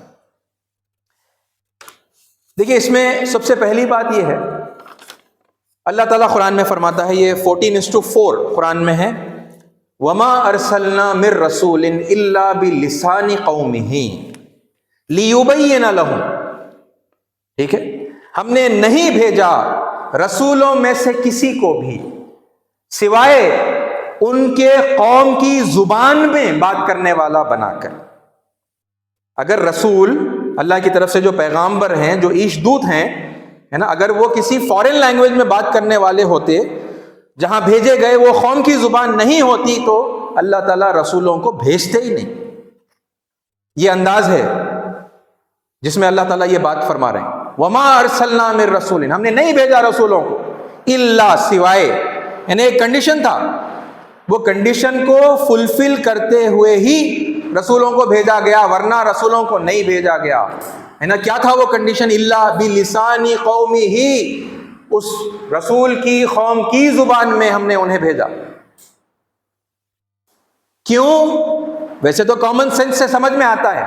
دیکھیے، اس میں سب سے پہلی بات یہ ہے، اللہ تعالیٰ قرآن میں فرماتا ہے، یہ 14:4 قرآن میں ہے، وَمَا أَرْسَلْنَا مِن رَّسُولٍ إِلَّا بِلِسَانِ قَوْمِهِ لِيُبَيِّنَ لَهُمْ. ٹھیک ہے، ہم نے نہیں بھیجا رسولوں میں سے کسی کو بھی سوائے ان کے قوم کی زبان میں بات کرنے والا بنا کر. اگر رسول اللہ کی طرف سے جو پیغامبر ہیں، جو عیش دود ہیں، ہے نا، اگر وہ کسی فارن لینگویج میں بات کرنے والے ہوتے، جہاں بھیجے گئے وہ قوم کی زبان نہیں ہوتی، تو اللہ تعالیٰ رسولوں کو بھیجتے ہی نہیں. یہ انداز ہے جس میں اللہ تعالیٰ یہ بات فرما رہے ہیں، وَمَا أَرْسَلْنَا مِن رَّسُولٍ، ہم نے نہیں بھیجا رسولوں کو، إِلَّا سوائے، یعنی ایک کنڈیشن تھا، وہ کنڈیشن کو فلفل کرتے ہوئے ہی رسولوں کو بھیجا گیا، ورنہ رسولوں کو نہیں بھیجا گیا، ہے نا. کیا تھا وہ کنڈیشن؟ إِلَّا بِلِسَانِ قَوْمِهِ، اس رسول کی قوم کی زبان میں ہم نے انہیں بھیجا. کیوں؟ ویسے تو کامن سینس سے سمجھ میں آتا ہے،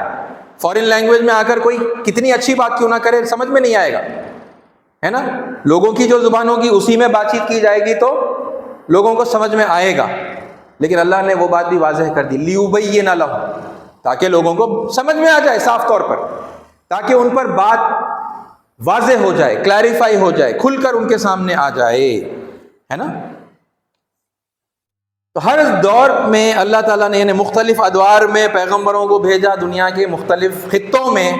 فارن لینگویج میں آ کر کوئی کتنی اچھی بات کیوں نہ کرے، سمجھ میں نہیں آئے گا، ہے نا. لوگوں کی جو زبان ہوگی اسی میں بات چیت کی جائے گی تو لوگوں کو سمجھ میں آئے گا. لیکن اللہ نے وہ بات بھی واضح کر دی، لِيُبَيِّنَ لَهُمْ، تاکہ لوگوں کو سمجھ میں آ جائے صاف طور پر، تاکہ ان پر بات واضح ہو جائے، کلیریفائی ہو جائے، کھل کر ان کے سامنے آ جائے، ہے نا. تو ہر دور میں اللہ تعالیٰ نے یعنی مختلف ادوار میں پیغمبروں کو بھیجا دنیا کے مختلف خطوں میں.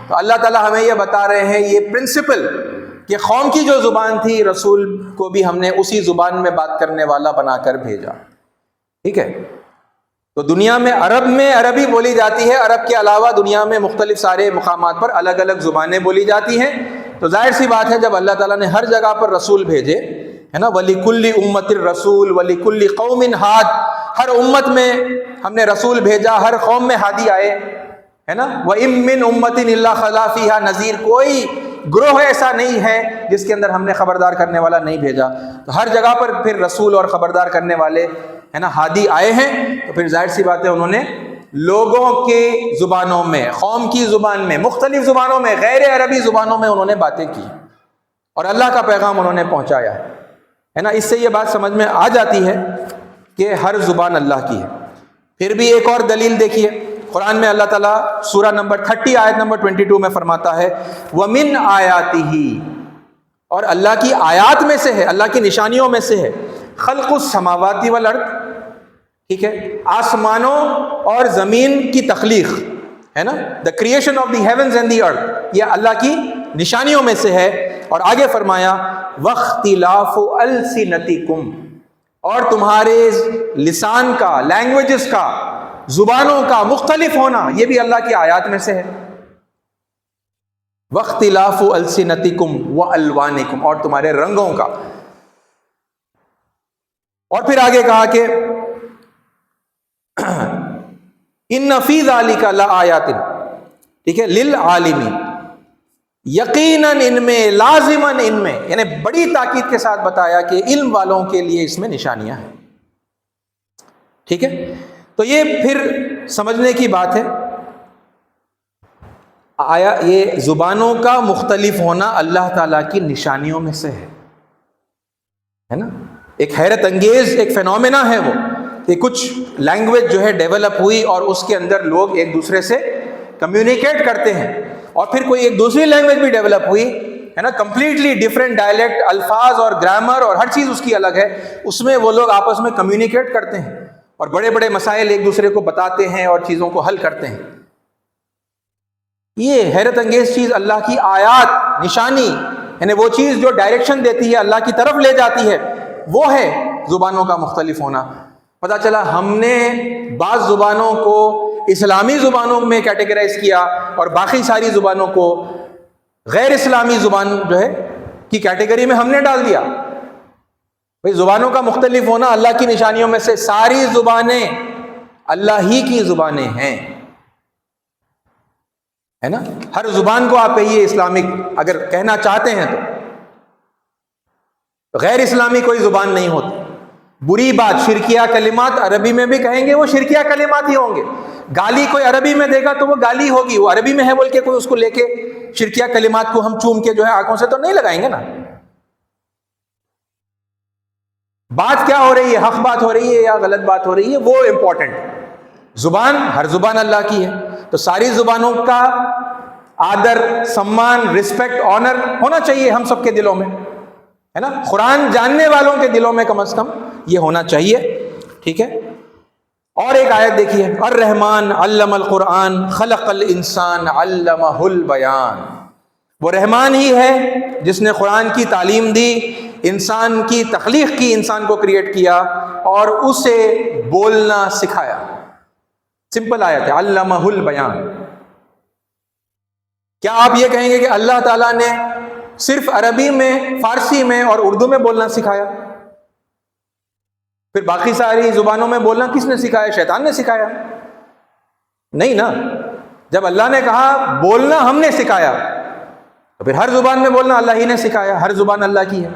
تو اللہ تعالیٰ ہمیں یہ بتا رہے ہیں، یہ پرنسپل کہ قوم کی جو زبان تھی، رسول کو بھی ہم نے اسی زبان میں بات کرنے والا بنا کر بھیجا. ٹھیک ہے، تو دنیا میں عربی بولی جاتی ہے، عرب کے علاوہ دنیا میں مختلف سارے مقامات پر الگ الگ زبانیں بولی جاتی ہیں. تو ظاہر سی بات ہے جب اللہ تعالیٰ نے ہر جگہ پر رسول بھیجے، ہے نا، وَلِكُلِّ أُمَّةٍ رَّسُولٌ وَلِكُلِّ قَوْمٍ هَادٍ، ہر امت میں ہم نے رسول بھیجا، ہر قوم میں ہادی آئے، ہے نا. وَإِن مِّنْ أُمَّةٍ إِلَّا خَلَا فِيهَا نَذِيرٌ، کوئی گروہ ایسا نہیں ہے جس کے اندر ہم نے خبردار کرنے والا نہیں بھیجا. تو ہر جگہ پر پھر رسول اور خبردار کرنے والے، ہے نا، ہادی آئے ہیں. تو پھر ظاہر سی بات ہے انہوں نے لوگوں کی زبانوں میں، قوم کی زبان میں، مختلف زبانوں میں، غیر عربی زبانوں میں انہوں نے باتیں کی اور اللہ کا پیغام انہوں نے پہنچایا ہے نا. اس سے یہ بات سمجھ میں آ جاتی ہے کہ ہر زبان اللہ کی ہے. پھر بھی ایک اور دلیل دیکھیے، قرآن میں اللہ تعالیٰ سورہ نمبر 30 آیت نمبر 22 میں فرماتا ہے، وَمِنْ آیَاتِهِ، اور اللہ کی آیات میں سے ہے، اللہ کی نشانیوں میں سے ہے، خلق السماوات والارض، ٹھیک ہے، آسمانوں اور زمین کی تخلیق، ہے نا، the creation of the heavens and the earth, یہ اللہ کی نشانیوں میں سے ہے. اور آگے فرمایا وَاخْتِلَافُ أَلْسِنَتِكُمْ، اور تمہارے لسان کا، لینگویجز کا، زبانوں کا مختلف ہونا، یہ بھی اللہ کی آیات میں سے ہے. وَاخْتِلَافُ أَلْسِنَتِكُمْ وَأَلْوَانِكُمْ، اور تمہارے رنگوں کا. اور پھر آگے کہا کہ إِنَّ فِي ذَلِكَ لَآيَاتٍ، ٹھیک ہے، لِلْعَالِمِينَ، یقیناً ان میں، لازماً ان میں، یعنی بڑی تاکید کے ساتھ بتایا کہ علم والوں کے لیے اس میں نشانیاں ہیں. ٹھیک ہے، تو یہ پھر سمجھنے کی بات ہے، آیا یہ زبانوں کا مختلف ہونا اللہ تعالیٰ کی نشانیوں میں سے ہے نا. ایک حیرت انگیز ایک فینومینا ہے وہ، کہ کچھ لینگویج جو ہے ڈیولپ ہوئی اور اس کے اندر لوگ ایک دوسرے سے کمیونیکیٹ کرتے ہیں. اور پھر کوئی ایک دوسری لینگویج بھی ڈیولپ ہوئی ہے نا، کمپلیٹلی ڈفرینٹ ڈائلیکٹ، الفاظ اور گرامر اور ہر چیز اس کی الگ ہے، اس میں وہ لوگ آپس میں کمیونیکیٹ کرتے ہیں اور بڑے بڑے مسائل ایک دوسرے کو بتاتے ہیں اور چیزوں کو حل کرتے ہیں۔ یہ حیرت انگیز چیز، اللہ کی آیات، نشانی، یعنی وہ چیز جو ڈائریکشن دیتی ہے، اللہ کی طرف لے جاتی ہے، وہ ہے زبانوں کا مختلف ہونا۔ پتہ چلا ہم نے بعض زبانوں کو اسلامی زبانوں میں کیٹیگرائز کیا اور باقی ساری زبانوں کو غیر اسلامی زبان جو ہے کی کیٹیگری میں ہم نے ڈال دیا۔ بھئی زبانوں کا مختلف ہونا اللہ کی نشانیوں میں سے، ساری زبانیں اللہ ہی کی زبانیں ہیں، ہے نا۔ ہر زبان کو آپ کہیے اسلامک اگر کہنا چاہتے ہیں تو، غیر اسلامی کوئی زبان نہیں ہوتی۔ بری بات، شرکیہ کلمات عربی میں بھی کہیں گے وہ شرکیہ کلمات ہی ہوں گے۔ گالی کوئی عربی میں دے گا تو وہ گالی ہوگی، وہ عربی میں ہے بول کے کوئی اس کو لے کے شرکیہ کلمات کو ہم چوم کے جو ہے آنکھوں سے تو نہیں لگائیں گے نا۔ بات کیا ہو رہی ہے، حق بات ہو رہی ہے یا غلط بات ہو رہی ہے، وہ امپورٹنٹ۔ زبان، ہر زبان اللہ کی ہے، تو ساری زبانوں کا آدر، سمان، رسپیکٹ، آنر ہونا چاہیے ہم سب کے دلوں میں، ہے نا۔ قرآن جاننے والوں کے دلوں میں کم از کم یہ ہونا چاہیے، ٹھیک ہے۔ اور ایک آیت دیکھیے، الرحمن علم القرآن خلق الانسان علمہ البیان۔ وہ رحمان ہی ہے جس نے قرآن کی تعلیم دی، انسان کی تخلیق کی، انسان کو کریٹ کیا اور اسے بولنا سکھایا۔ سمپل آیت ہے، علمہ البیان۔ کیا آپ یہ کہیں گے کہ اللہ تعالیٰ نے صرف عربی میں، فارسی میں اور اردو میں بولنا سکھایا؟ پھر باقی ساری زبانوں میں بولنا کس نے سکھایا؟ شیطان نے سکھایا؟ نہیں نا۔ جب اللہ نے کہا بولنا ہم نے سکھایا تو پھر ہر زبان میں بولنا اللہ ہی نے سکھایا، ہر زبان اللہ کی ہے۔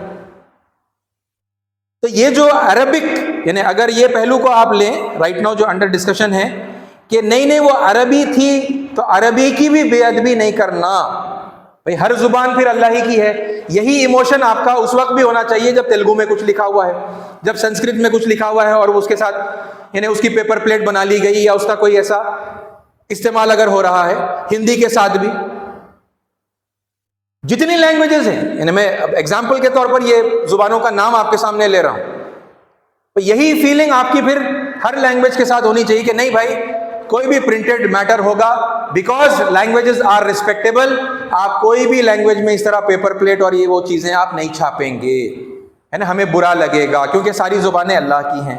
تو یہ جو عربک، یعنی اگر یہ پہلو کو آپ لیں رائٹ ناؤ جو انڈر ڈسکشن ہے کہ نہیں وہ عربی تھی تو عربی کی بھی بے ادبی نہیں کرنا، بھئی ہر زبان پھر اللہ ہی کی ہے۔ یہی ایموشن آپ کا اس وقت بھی ہونا چاہیے جب تیلگو میں کچھ لکھا ہوا ہے، جب سنسکرت میں کچھ لکھا ہوا ہے اور اس کے ساتھ یعنی اس کی پیپر پلیٹ بنا لی گئی یا اس کا کوئی ایسا استعمال اگر ہو رہا ہے، ہندی کے ساتھ بھی جتنی لینگویجز ہیں، یعنی میں ایگزامپل کے طور پر یہ زبانوں کا نام آپ کے سامنے لے رہا ہوں، تو یہی فیلنگ آپ کی پھر ہر لینگویج کے ساتھ ہونی چاہیے کہ نہیں بھائی کوئی بھی پرنٹڈ میٹر ہوگا، بیکاز لینگویجز آر ریسپیکٹیبل، آپ کوئی بھی لینگویج میں اس طرح پیپر پلیٹ اور یہ وہ چیزیں آپ نہیں چھاپیں گے، ہے نا، ہمیں برا لگے گا کیونکہ ساری زبانیں اللہ کی ہیں۔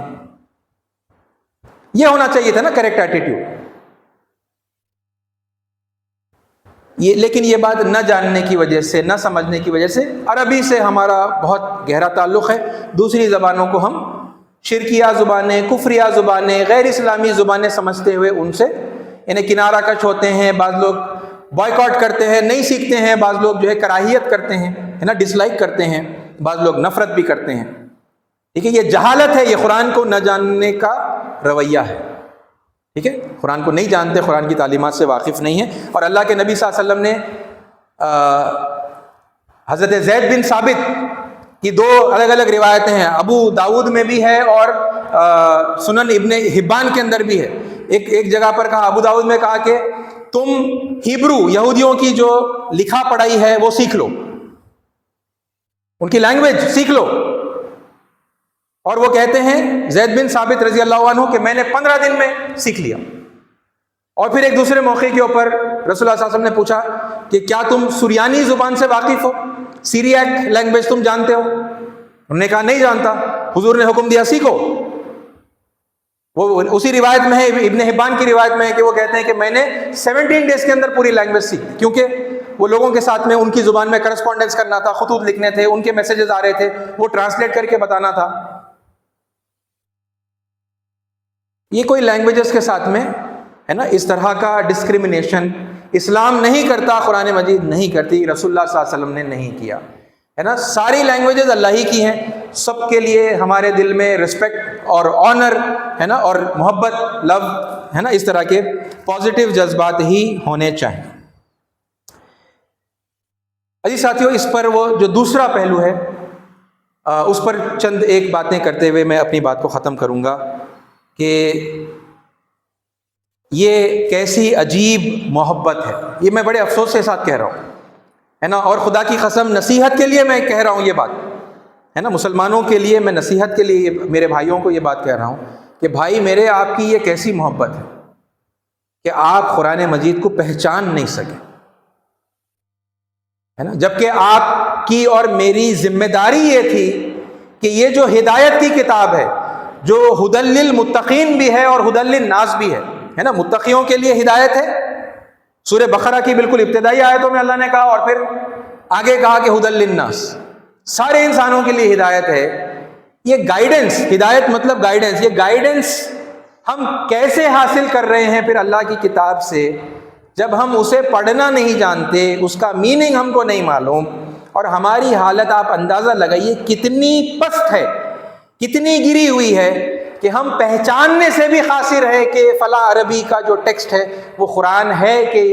یہ ہونا چاہیے تھا نا کریکٹ ایٹیٹیوڈ۔ لیکن یہ بات نہ جاننے کی وجہ سے، نہ سمجھنے کی وجہ سے، عربی سے ہمارا بہت گہرا تعلق ہے، دوسری زبانوں کو ہم شرکیہ زبانیں، کفریہ زبانیں، غیر اسلامی زبانیں سمجھتے ہوئے ان سے یعنی کنارہ کش ہوتے ہیں۔ بعض لوگ بائیکاٹ کرتے ہیں، نہیں سیکھتے ہیں، بعض لوگ جو ہے کراہیت کرتے ہیں، ہے نا، ڈس لائک کرتے ہیں، بعض لوگ نفرت بھی کرتے ہیں، ٹھیک ہے۔ یہ جہالت ہے، یہ قرآن کو نہ جاننے کا رویہ ہے، ٹھیک ہے۔ قرآن کو نہیں جانتے، قرآن کی تعلیمات سے واقف نہیں ہیں۔ اور اللہ کے نبی صلی اللہ علیہ وسلم نے حضرت زید بن ثابت کی دو الگ الگ روایتیں ہیں، ابو داود میں بھی ہے اور سنن ابن حبان کے اندر بھی ہے۔ ایک جگہ پر کہا، ابو داود میں کہا کہ تم ہیبرو یہودیوں کی جو لکھا پڑھائی ہے وہ سیکھ لو، ان کی لینگویج سیکھ لو۔ اور وہ کہتے ہیں زید بن ثابت رضی اللہ عنہ کہ میں نے 15 دن میں سیکھ لیا۔ اور پھر ایک دوسرے موقع کے اوپر رسول اللہ صلی اللہ علیہ وسلم نے پوچھا کہ کیا تم سریانی زبان سے واقف ہو، سیریاک لینگویج تم جانتے ہو؟ انہوں نے کہا نہیں جانتا۔ حضور نے حکم دیا سیکھو۔ وہ اسی روایت میں ہے، ابن حبان کی روایت میں ہے کہ وہ کہتے ہیں کہ میں نے 17 ڈیز کے اندر پوری لینگویج سیکھی، کیونکہ وہ لوگوں کے ساتھ میں ان کی زبان میں کرسپونڈنس کرنا تھا، خطوط لکھنے تھے، ان کے میسیجز آ رہے تھے، وہ ٹرانسلیٹ کر کے بتانا تھا۔ یہ کوئی لینگویجز کے ساتھ میں ہے نا اس طرح کا ڈسکریمنیشن اسلام نہیں کرتا، قرآن مجید نہیں کرتی، رسول اللہ صلی اللہ علیہ وسلم نے نہیں کیا، ہے نا۔ ساری لینگویجز اللہ ہی کی ہیں، سب کے لیے ہمارے دل میں رسپیکٹ اور آنر ہے نا، اور محبت، لو ہے نا، اس طرح کے پازیٹیو جذبات ہی ہونے چاہیے۔ عزیز ساتھیوں، اس پر وہ جو دوسرا پہلو ہے اس پر چند ایک باتیں کرتے ہوئے میں اپنی بات کو ختم کروں گا کہ یہ کیسی عجیب محبت ہے، یہ میں بڑے افسوس کے ساتھ کہہ رہا ہوں، ہے نا، اور خدا کی قسم نصیحت کے لیے میں کہہ رہا ہوں یہ بات، ہے نا، مسلمانوں کے لیے میں نصیحت کے لیے میرے بھائیوں کو یہ بات کہہ رہا ہوں کہ بھائی میرے، آپ کی یہ کیسی محبت ہے کہ آپ قرآن مجید کو پہچان نہیں سکے، ہے نا، جبکہ آپ کی اور میری ذمہ داری یہ تھی کہ یہ جو ہدایت کی کتاب ہے، جو ہدی للمتقین بھی ہے اور ہدی للناس بھی ہے نا، متقیوں کے لیے ہدایت ہے، سورہ بقرہ کی بالکل ابتدائی آیتوں میں اللہ نے کہا، اور پھر آگے کہا کہ ہدی للناس، سارے انسانوں کے لیے ہدایت ہے۔ یہ گائیڈنس، ہدایت مطلب گائیڈنس، یہ گائیڈنس ہم کیسے حاصل کر رہے ہیں پھر اللہ کی کتاب سے، جب ہم اسے پڑھنا نہیں جانتے، اس کا میننگ ہم کو نہیں معلوم، اور ہماری حالت آپ اندازہ لگائیے کتنی پست ہے، کتنی گری ہوئی ہے کہ ہم پہچاننے سے بھی قاصر ہے کہ فلاں عربی کا جو ٹیکسٹ ہے وہ قرآن ہے کہ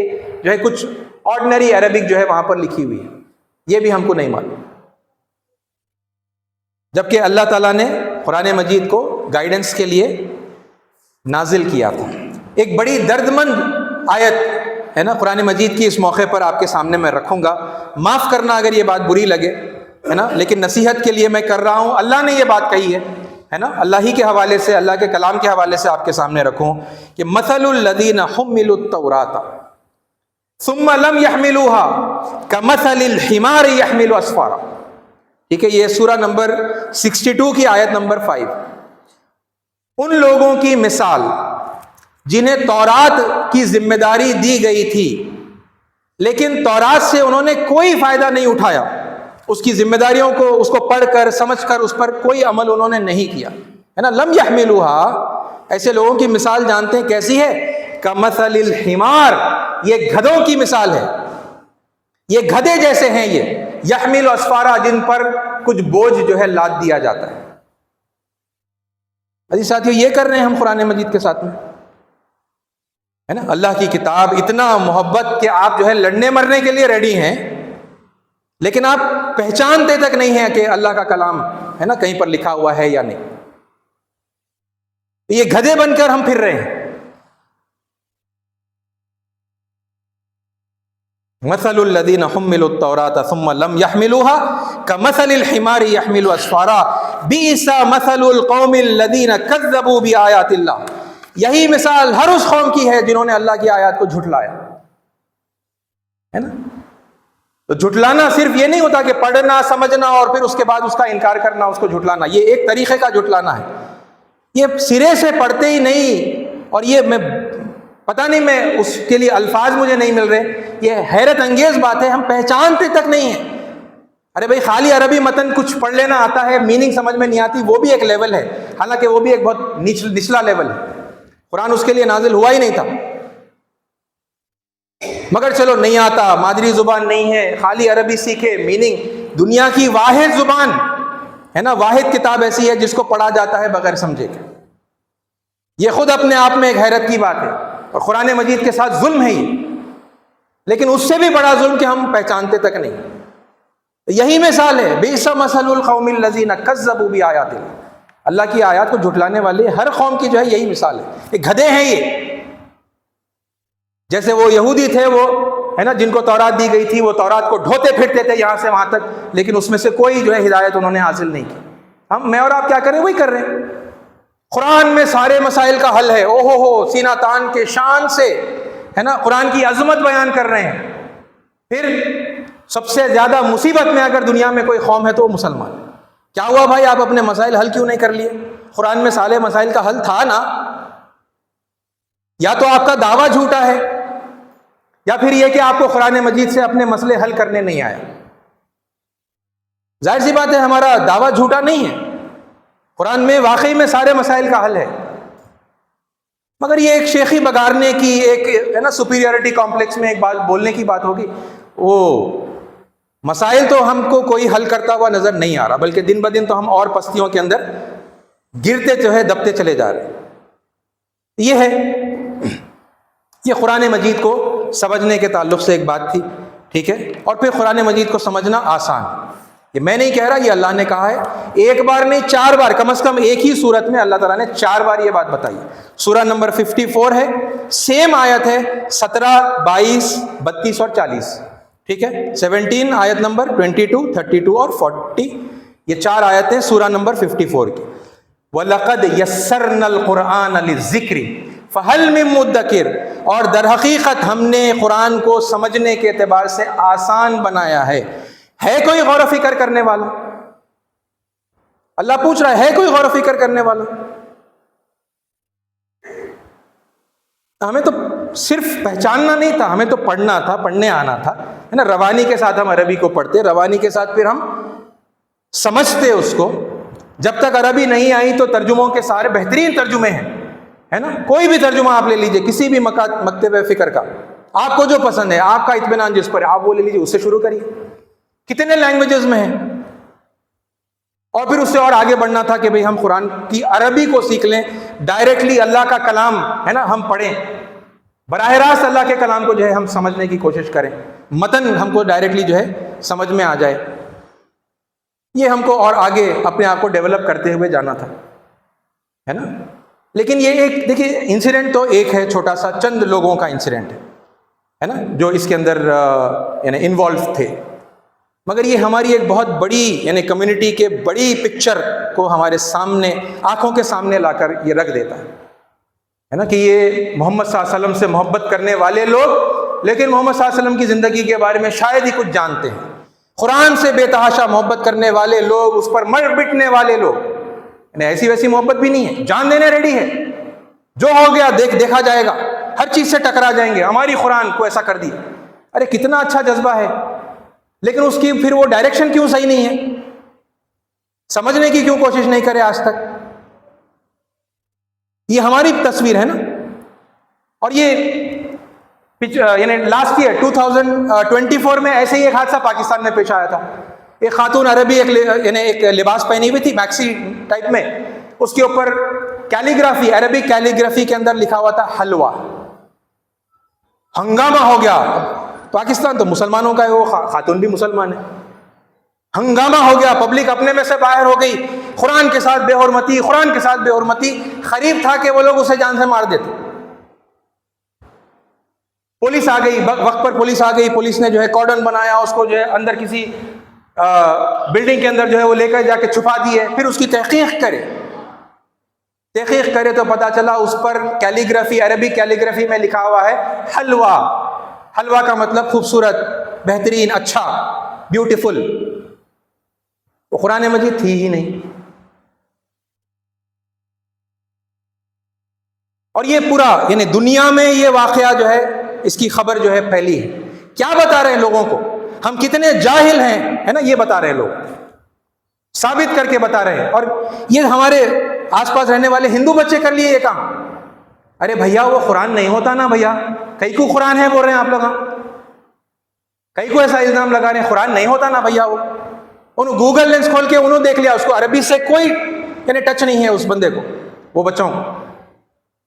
جو ہے کچھ آرڈنری عربک جو ہے وہاں پر لکھی ہوئی ہے، یہ بھی ہم کو نہیں معلوم، جبکہ اللہ تعالیٰ نے قرآن مجید کو گائیڈنس کے لیے نازل کیا تھا۔ ایک بڑی دردمند آیت ہے نا قرآن مجید کی، اس موقع پر آپ کے سامنے میں رکھوں گا، معاف کرنا اگر یہ بات بری لگے، ہے نا، لیکن نصیحت کے لیے میں کر رہا ہوں، اللہ نے یہ بات کہی ہے نا، اللہ ہی کے حوالے سے، اللہ کے کلام کے حوالے سے آپ کے سامنے رکھوں کہ مثل الذین حملوا التوراۃ ثم لم يحملوها كمثل الحمار يحمل اسفارا، ٹھیک ہے، یہ سورہ نمبر 62 کی آیت نمبر 5۔ ان لوگوں کی مثال جنہیں تورات کی ذمہ داری دی گئی تھی لیکن تورات سے انہوں نے کوئی فائدہ نہیں اٹھایا، اس کی ذمہ داریوں کو، اس کو پڑھ کر سمجھ کر اس پر کوئی عمل انہوں نے نہیں کیا، ہے نا، لم يحملوها، ایسے لوگوں کی مثال جانتے ہیں کیسی ہے؟ کمثل الحمار، یہ گدھوں کی مثال ہے، یہ گدھے جیسے ہیں، یہ یحمل اسفارا، جن پر کچھ بوجھ جو ہے لاد دیا جاتا ہے۔ عزیز ساتھیو، یہ کر رہے ہیں ہم قرآن مجید کے ساتھ میں، ہے نا، اللہ کی کتاب اتنا محبت کہ آپ جو ہے لڑنے مرنے کے لیے ریڈی ہیں، لیکن آپ پہچانتے تک نہیں ہیں کہ اللہ کا کلام ہے نا کہیں پر لکھا ہوا ہے یا نہیں، یہ گدھے بن کر ہم پھر رہے ہیں۔ مثل الذین حملوا التوراۃ ثم لم يحملوها كمثل الحمار يحمل اسفارا بئس مثل القوم الذین كذبوا بآیات اللہ، یہی مثال ہر اس قوم کی ہے جنہوں نے اللہ کی آیات کو جھٹلایا، ہے نا۔ تو جھٹلانا صرف یہ نہیں ہوتا کہ پڑھنا سمجھنا اور پھر اس کے بعد اس کا انکار کرنا، اس کو جھٹلانا، یہ ایک طریقے کا جھٹلانا ہے، یہ سرے سے پڑھتے ہی نہیں، اور یہ میں پتہ نہیں، میں اس کے لیے الفاظ مجھے نہیں مل رہے، یہ حیرت انگیز بات ہے، ہم پہچانتے تک نہیں ہیں۔ ارے بھائی، خالی عربی متن کچھ پڑھ لینا آتا ہے، میننگ سمجھ میں نہیں آتی، وہ بھی ایک لیول ہے، حالانکہ وہ بھی ایک بہت نچلا لیول ہے، قرآن اس کے لیے نازل ہوا ہی نہیں تھا، مگر چلو نہیں آتا، مادری زبان نہیں ہے، خالی عربی سیکھے، میننگ، دنیا کی واحد زبان ہے نا، واحد کتاب ایسی ہے جس کو پڑھا جاتا ہے بغیر سمجھے کے، یہ خود اپنے آپ میں ایک حیرت کی بات ہے، اور قرآن مجید کے ساتھ ظلم ہے یہ، لیکن اس سے بھی بڑا ظلم کہ ہم پہچانتے تک نہیں۔ یہی مثال ہے، بئس مثل القوم الذین کذبوا بآیات اللہ، اللہ کی آیات کو جھٹلانے والے ہر قوم کی جو ہے یہی مثال ہے، یہ گدھے ہیں، یہ جیسے وہ یہودی تھے، وہ ہے نا جن کو تورات دی گئی تھی، وہ تورات کو ڈھوتے پھرتے تھے یہاں سے وہاں تک، لیکن اس میں سے کوئی جو ہے ہدایت انہوں نے حاصل نہیں کی۔ میں اور آپ کیا کریں؟ وہی کر رہے ہیں۔ قرآن میں سارے مسائل کا حل ہے، او ہو سینہ تان کے شان سے، ہے نا، قرآن کی عظمت بیان کر رہے ہیں، پھر سب سے زیادہ مصیبت میں اگر دنیا میں کوئی قوم ہے تو وہ مسلمان ہے۔ کیا ہوا بھائی، آپ اپنے مسائل حل کیوں نہیں کر لیے؟ قرآن میں سارے مسائل کا حل تھا نا، یا تو آپ کا دعویٰ جھوٹا ہے، یا پھر یہ کہ آپ کو قرآن مجید سے اپنے مسئلے حل کرنے نہیں آیا۔ ظاہر سی بات ہے ہمارا دعویٰ جھوٹا نہیں ہے، قرآن میں واقعی میں سارے مسائل کا حل ہے، مگر یہ ایک شیخی بگارنے کی، ایک ہے نا سپیریورٹی کمپلیکس میں ایک بات بولنے کی بات ہوگی، وہ مسائل تو ہم کو کوئی حل کرتا ہوا نظر نہیں آ رہا، بلکہ دن بدن تو ہم اور پستیوں کے اندر گرتے جو ہے دبتے چلے جا رہے ہیں۔ یہ ہے، یہ قرآن مجید کو سمجھنے کے تعلق سے ایک بات تھی، ٹھیک ہے، اور پھر قرآن مجید کو سمجھنا آسان یہ میں نہیں کہہ رہا، یہ اللہ نے کہا ہے، ایک بار نہیں 4 بار، کم از کم ایک ہی صورت میں اللہ تعالیٰ نے 4 بار یہ بات بتائی. سورہ نمبر 54 ہے، سیم آیت ہے 17، 22، 32 اور 40. ٹھیک ہے، 17 آیت نمبر 22، 32 اور 40، یہ 4 آیتیں سورہ نمبر 54 کی. وَلَقَدْ يَسَّرْنَا الْقُرْآنَ لِلذِّكْرِ فَهَلْ مِن مُدَّكِرٍ، اور در حقیقت ہم نے قرآن کو سمجھنے کے اعتبار سے آسان بنایا ہے کوئی غور و فکر کرنے والا؟ اللہ پوچھ رہا ہے کوئی غور و فکر کرنے والا؟ ہمیں تو صرف پہچاننا نہیں تھا، ہمیں تو پڑھنا تھا، پڑھنے آنا تھا، ہے نا. روانی کے ساتھ ہم عربی کو پڑھتے، روانی کے ساتھ پھر ہم سمجھتے اس کو. جب تک عربی نہیں آئی تو ترجموں کے سارے بہترین ترجمے ہیں، ہے نا. کوئی بھی ترجمہ آپ لے لیجئے کسی بھی مکتب فکر کا، آپ کو جو پسند ہے، آپ کا اطمینان جس پر ہے، آپ وہ لے لیجئے، اس سے شروع کریے. کتنے لینگویجز میں ہیں. اور پھر اس سے اور آگے بڑھنا تھا کہ بھئی ہم قرآن کی عربی کو سیکھ لیں، ڈائریکٹلی اللہ کا کلام ہے نا ہم پڑھیں، براہ راست اللہ کے کلام کو جو ہے ہم سمجھنے کی کوشش کریں، متن ہم کو ڈائریکٹلی جو ہے سمجھ میں آ جائے. یہ ہم کو اور آگے اپنے آپ کو ڈیولپ کرتے ہوئے جانا تھا، ہے نا. لیکن یہ ایک دیکھیے انسیڈنٹ تو ایک ہے چھوٹا سا، چند لوگوں کا انسیڈنٹ ہے نا جو اس کے اندر یعنی انوالو تھے، مگر یہ ہماری ایک بہت بڑی یعنی کمیونٹی کے بڑی پکچر کو ہمارے سامنے، آنکھوں کے سامنے لا کر یہ رکھ دیتا ہے نا کہ یہ محمد صلی اللہ علیہ وسلم سے محبت کرنے والے لوگ، لیکن محمد صلی اللہ علیہ وسلم کی زندگی کے بارے میں شاید ہی کچھ جانتے ہیں. قرآن سے بے تحاشا محبت کرنے والے لوگ، اس پر مر مٹنے والے لوگ، یعنی ایسی ویسی محبت بھی نہیں ہے، جان دینے ریڈی ہے، جو ہو گیا دیکھا جائے گا، ہر چیز سے ٹکرا جائیں گے، ہماری قرآن کو ایسا کر دیا. ارے کتنا اچھا جذبہ ہے، لیکن اس کی پھر وہ ڈائریکشن کیوں صحیح نہیں ہے؟ سمجھنے کی کیوں کوشش نہیں کرے آج تک؟ یہ ہماری تصویر ہے نا. اور یہ یعنی لاسٹ ایئر 2024 میں ایسے ہی ایک حادثہ پاکستان میں پیش آیا تھا. ایک خاتون عربی یعنی ایک لباس پہنی ہوئی تھی میکسی ٹائپ میں، اس کے اوپر کیلیگرافی، عربی کیلیگرافی کے اندر لکھا ہوا تھا حلوہ. ہنگامہ ہو گیا. پاکستان تو مسلمانوں کا ہے، وہ خاتون بھی مسلمان ہے. ہنگامہ ہو گیا، پبلک اپنے میں سے باہر ہو گئی، قرآن کے ساتھ بے حرمتی، قرآن کے ساتھ بے حرمتی. قریب تھا کہ وہ لوگ اسے جان سے مار دیتے. پولیس آ گئی، وقت پر پولیس آ گئی، پولیس نے جو ہے کارڈن بنایا، اس کو جو ہے اندر کسی بلڈنگ کے اندر جو ہے وہ لے کر جا کے چھپا دیے. پھر اس کی تحقیق کرے تو پتا چلا اس پر کیلیگرافی، عربی کیلیگرافی میں لکھا ہوا ہے حلوہ. حلوہ کا مطلب خوبصورت، بہترین، اچھا، بیوٹیفل. وہ قرآن مجید تھی ہی نہیں. اور یہ پورا یعنی دنیا میں یہ واقعہ جو ہے، اس کی خبر جو ہے پھیلی ہے. کیا بتا رہے ہیں لوگوں کو؟ ہم کتنے جاہل ہیں، ہے نا، یہ بتا رہے ہیں لوگ، ثابت کر کے بتا رہے ہیں. اور یہ ہمارے آس پاس رہنے والے ہندو بچے کر لیے یہ کام. ارے بھیا وہ قرآن نہیں ہوتا نا بھیا، کئی کو قرآن ہے بول رہے ہیں آپ لوگ، کئی کو ایسا الزام لگا رہے ہیں قرآن نہیں ہوتا نا بھیا. وہ انہوں گوگل لینس کھول کے انہوں دیکھ لیا، اس کو عربی سے کوئی یعنی ٹچ نہیں ہے اس بندے کو، وہ بچوں کو.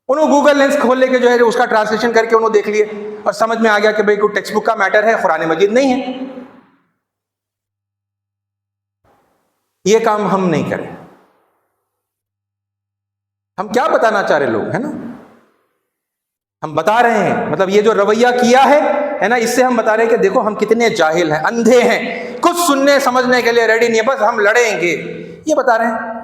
انہوں گوگل لینس کھول لے کے جو ہے اس کا ٹرانسلیشن کر کے انہوں دیکھ لیے اور سمجھ میں آ گیا کہ بھئی کوئی ٹیکسٹ بک کا میٹر ہے، قرآن مجید نہیں ہے. یہ کام ہم نہیں کریں. ہم کیا بتانا چاہ رہے لوگ، ہے نا، ہم بتا رہے ہیں، مطلب یہ جو رویہ کیا ہے نا، اس سے ہم بتا رہے ہیں کہ دیکھو ہم کتنے جاہل ہیں، اندھے ہیں، کچھ سننے سمجھنے کے لیے ریڈی نہیں ہے، بس ہم لڑیں گے، یہ بتا رہے ہیں.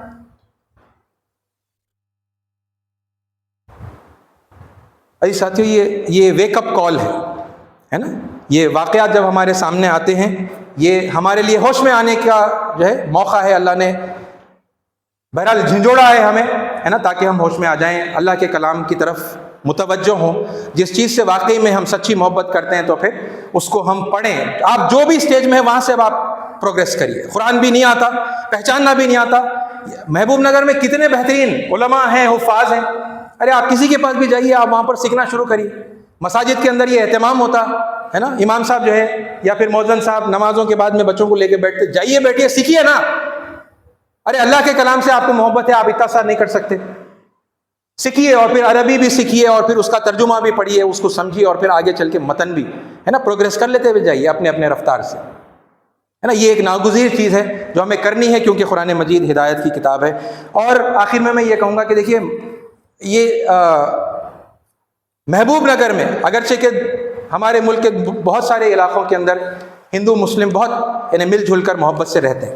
ارے ساتھیو، یہ ویک اپ کال ہے نا. یہ واقعات جب ہمارے سامنے آتے ہیں، یہ ہمارے لیے ہوش میں آنے کا جو ہے موقع ہے. اللہ نے بہرحال جھنجھوڑا ہے ہمیں، ہے نا، تاکہ ہم ہوش میں آ جائیں، اللہ کے کلام کی طرف متوجہ ہوں. جس چیز سے واقعی میں ہم سچی محبت کرتے ہیں تو پھر اس کو ہم پڑھیں. آپ جو بھی سٹیج میں ہیں وہاں سے اب آپ پروگریس کریے. قرآن بھی نہیں آتا، پہچاننا بھی نہیں آتا. محبوب نگر میں کتنے بہترین علماء ہیں، حفاظ ہیں. ارے آپ کسی کے پاس بھی جائیے، آپ وہاں پر سیکھنا شروع کریے. مساجد کے اندر یہ اہتمام ہوتا ہے نا، امام صاحب جو ہے یا پھر مؤذن صاحب نمازوں کے بعد میں بچوں کو لے کے بیٹھتے، جائیے بیٹھیے، سیکھیے نا. ارے اللہ کے کلام سے آپ کو محبت ہے، آپ اتنا سا نہیں کر سکتے؟ سیکھیے، اور پھر عربی بھی سیکھیے، اور پھر اس کا ترجمہ بھی پڑھیے، اس کو سمجھیے، اور پھر آگے چل کے متن بھی، ہے نا، پروگریس کر لیتے ہوئے جائیے اپنے اپنے رفتار سے، ہے نا. یہ ایک ناگزیر چیز ہے جو ہمیں کرنی ہے کیونکہ قرآن مجید ہدایت کی کتاب ہے. اور آخر میں یہ کہوں گا کہ دیکھیے یہ محبوب نگر میں اگرچہ کہ ہمارے ملک کے بہت سارے علاقوں کے اندر ہندو مسلم بہت یعنی مل جل کر محبت سے رہتے ہیں،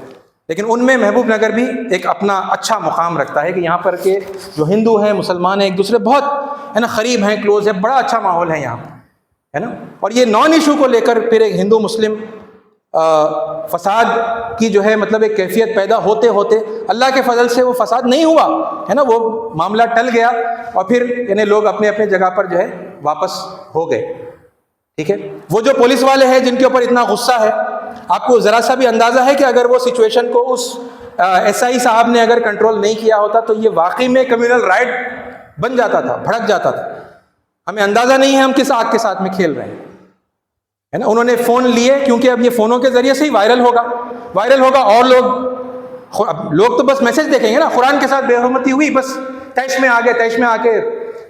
لیکن ان میں محبوب نگر بھی ایک اپنا اچھا مقام رکھتا ہے کہ یہاں پر کے جو ہندو ہیں مسلمان ہیں ایک دوسرے بہت ہے نا قریب ہیں، کلوز ہے، بڑا اچھا ماحول ہے یہاں ہے نا. اور یہ نان ایشو کو لے کر پھر ایک ہندو مسلم فساد کی جو ہے مطلب ایک کیفیت پیدا ہوتے ہوتے اللہ کے فضل سے وہ فساد نہیں ہوا ہے نا، وہ معاملہ ٹل گیا اور پھر یعنی لوگ اپنے اپنے جگہ پر جو ہے واپس ہو گئے. ٹھیک ہے. وہ جو پولیس والے ہیں جن کے اوپر اتنا غصہ ہے، آپ کو ذرا سا بھی اندازہ ہے کہ اگر وہ سچویشن کو اس ایس آئی صاحب نے اگر کنٹرول نہیں کیا ہوتا تو یہ واقعی میں کمیونل رائٹ بن جاتا تھا، بھڑک جاتا تھا. ہمیں اندازہ نہیں ہے ہم کس آگ کے ساتھ میں کھیل رہے ہیں ہے نا. انہوں نے فون لیے کیونکہ اب یہ فونوں کے ذریعے سے ہی وائرل ہوگا اور لوگ تو بس میسج دیکھیں گے نا. قرآن کے ساتھ بے حرمتی ہوئی، بس تیش میں آ کے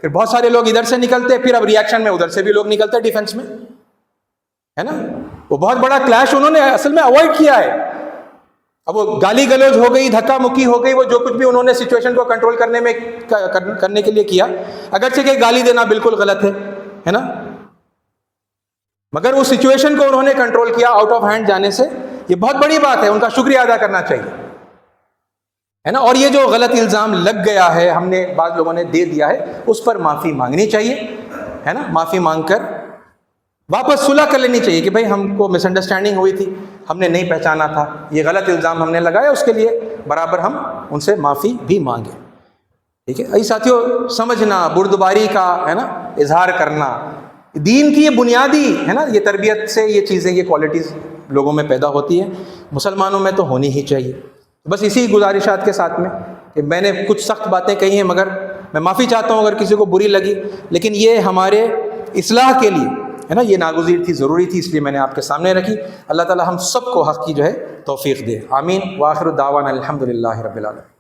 پھر بہت سارے لوگ ادھر سے نکلتے، پھر اب ریاکشن میں ادھر سے بھی لوگ نکلتے ڈیفنس میں ہے نا. وہ بہت بڑا کلیش انہوں نے اصل میں اوائڈ کیا ہے. اب وہ گالی گلوچ ہو گئی، دھکا مکی ہو گئی، وہ جو کچھ بھی انہوں نے سچویشن کو کنٹرول کرنے کے لیے کیا، اگرچہ کہ گالی دینا بالکل غلط ہے نا، مگر اس سچویشن کو انہوں نے کنٹرول کیا آؤٹ آف ہینڈ جانے سے. یہ بہت بڑی بات ہے، ان کا شکریہ ادا کرنا چاہیے ہے نا. اور یہ جو غلط الزام لگ گیا ہے، ہم نے بعض لوگوں نے دے دیا ہے، اس پر معافی مانگنی چاہیے ہے نا. معافی مانگ کر واپس صلح کر لینی چاہیے کہ بھائی ہم کو مس انڈرسٹینڈنگ ہوئی تھی، ہم نے نہیں پہچانا تھا، یہ غلط الزام ہم نے لگایا، اس کے لیے برابر ہم ان سے معافی بھی مانگیں. ٹھیک ہے. ای ساتھیوں، سمجھنا، بردباری کا ہے نا اظہار کرنا، دین کی یہ بنیادی ہے نا، یہ تربیت سے یہ چیزیں، یہ کوالٹیز لوگوں میں پیدا ہوتی ہیں، مسلمانوں میں تو ہونی ہی چاہیے. بس اسی گزارشات کے ساتھ میں کہ میں نے کچھ سخت باتیں کہی ہیں، مگر میں معافی چاہتا ہوں اگر کسی کو بری لگی، لیکن یہ ہمارے اصلاح کے لیے ہے نا، یہ ناگزیر تھی، ضروری تھی، اس لیے میں نے آپ کے سامنے رکھی. اللہ تعالی ہم سب کو حق کی جو ہے توفیق دے. آمین. وآخر دعوانا الحمدللہ رب العالمین.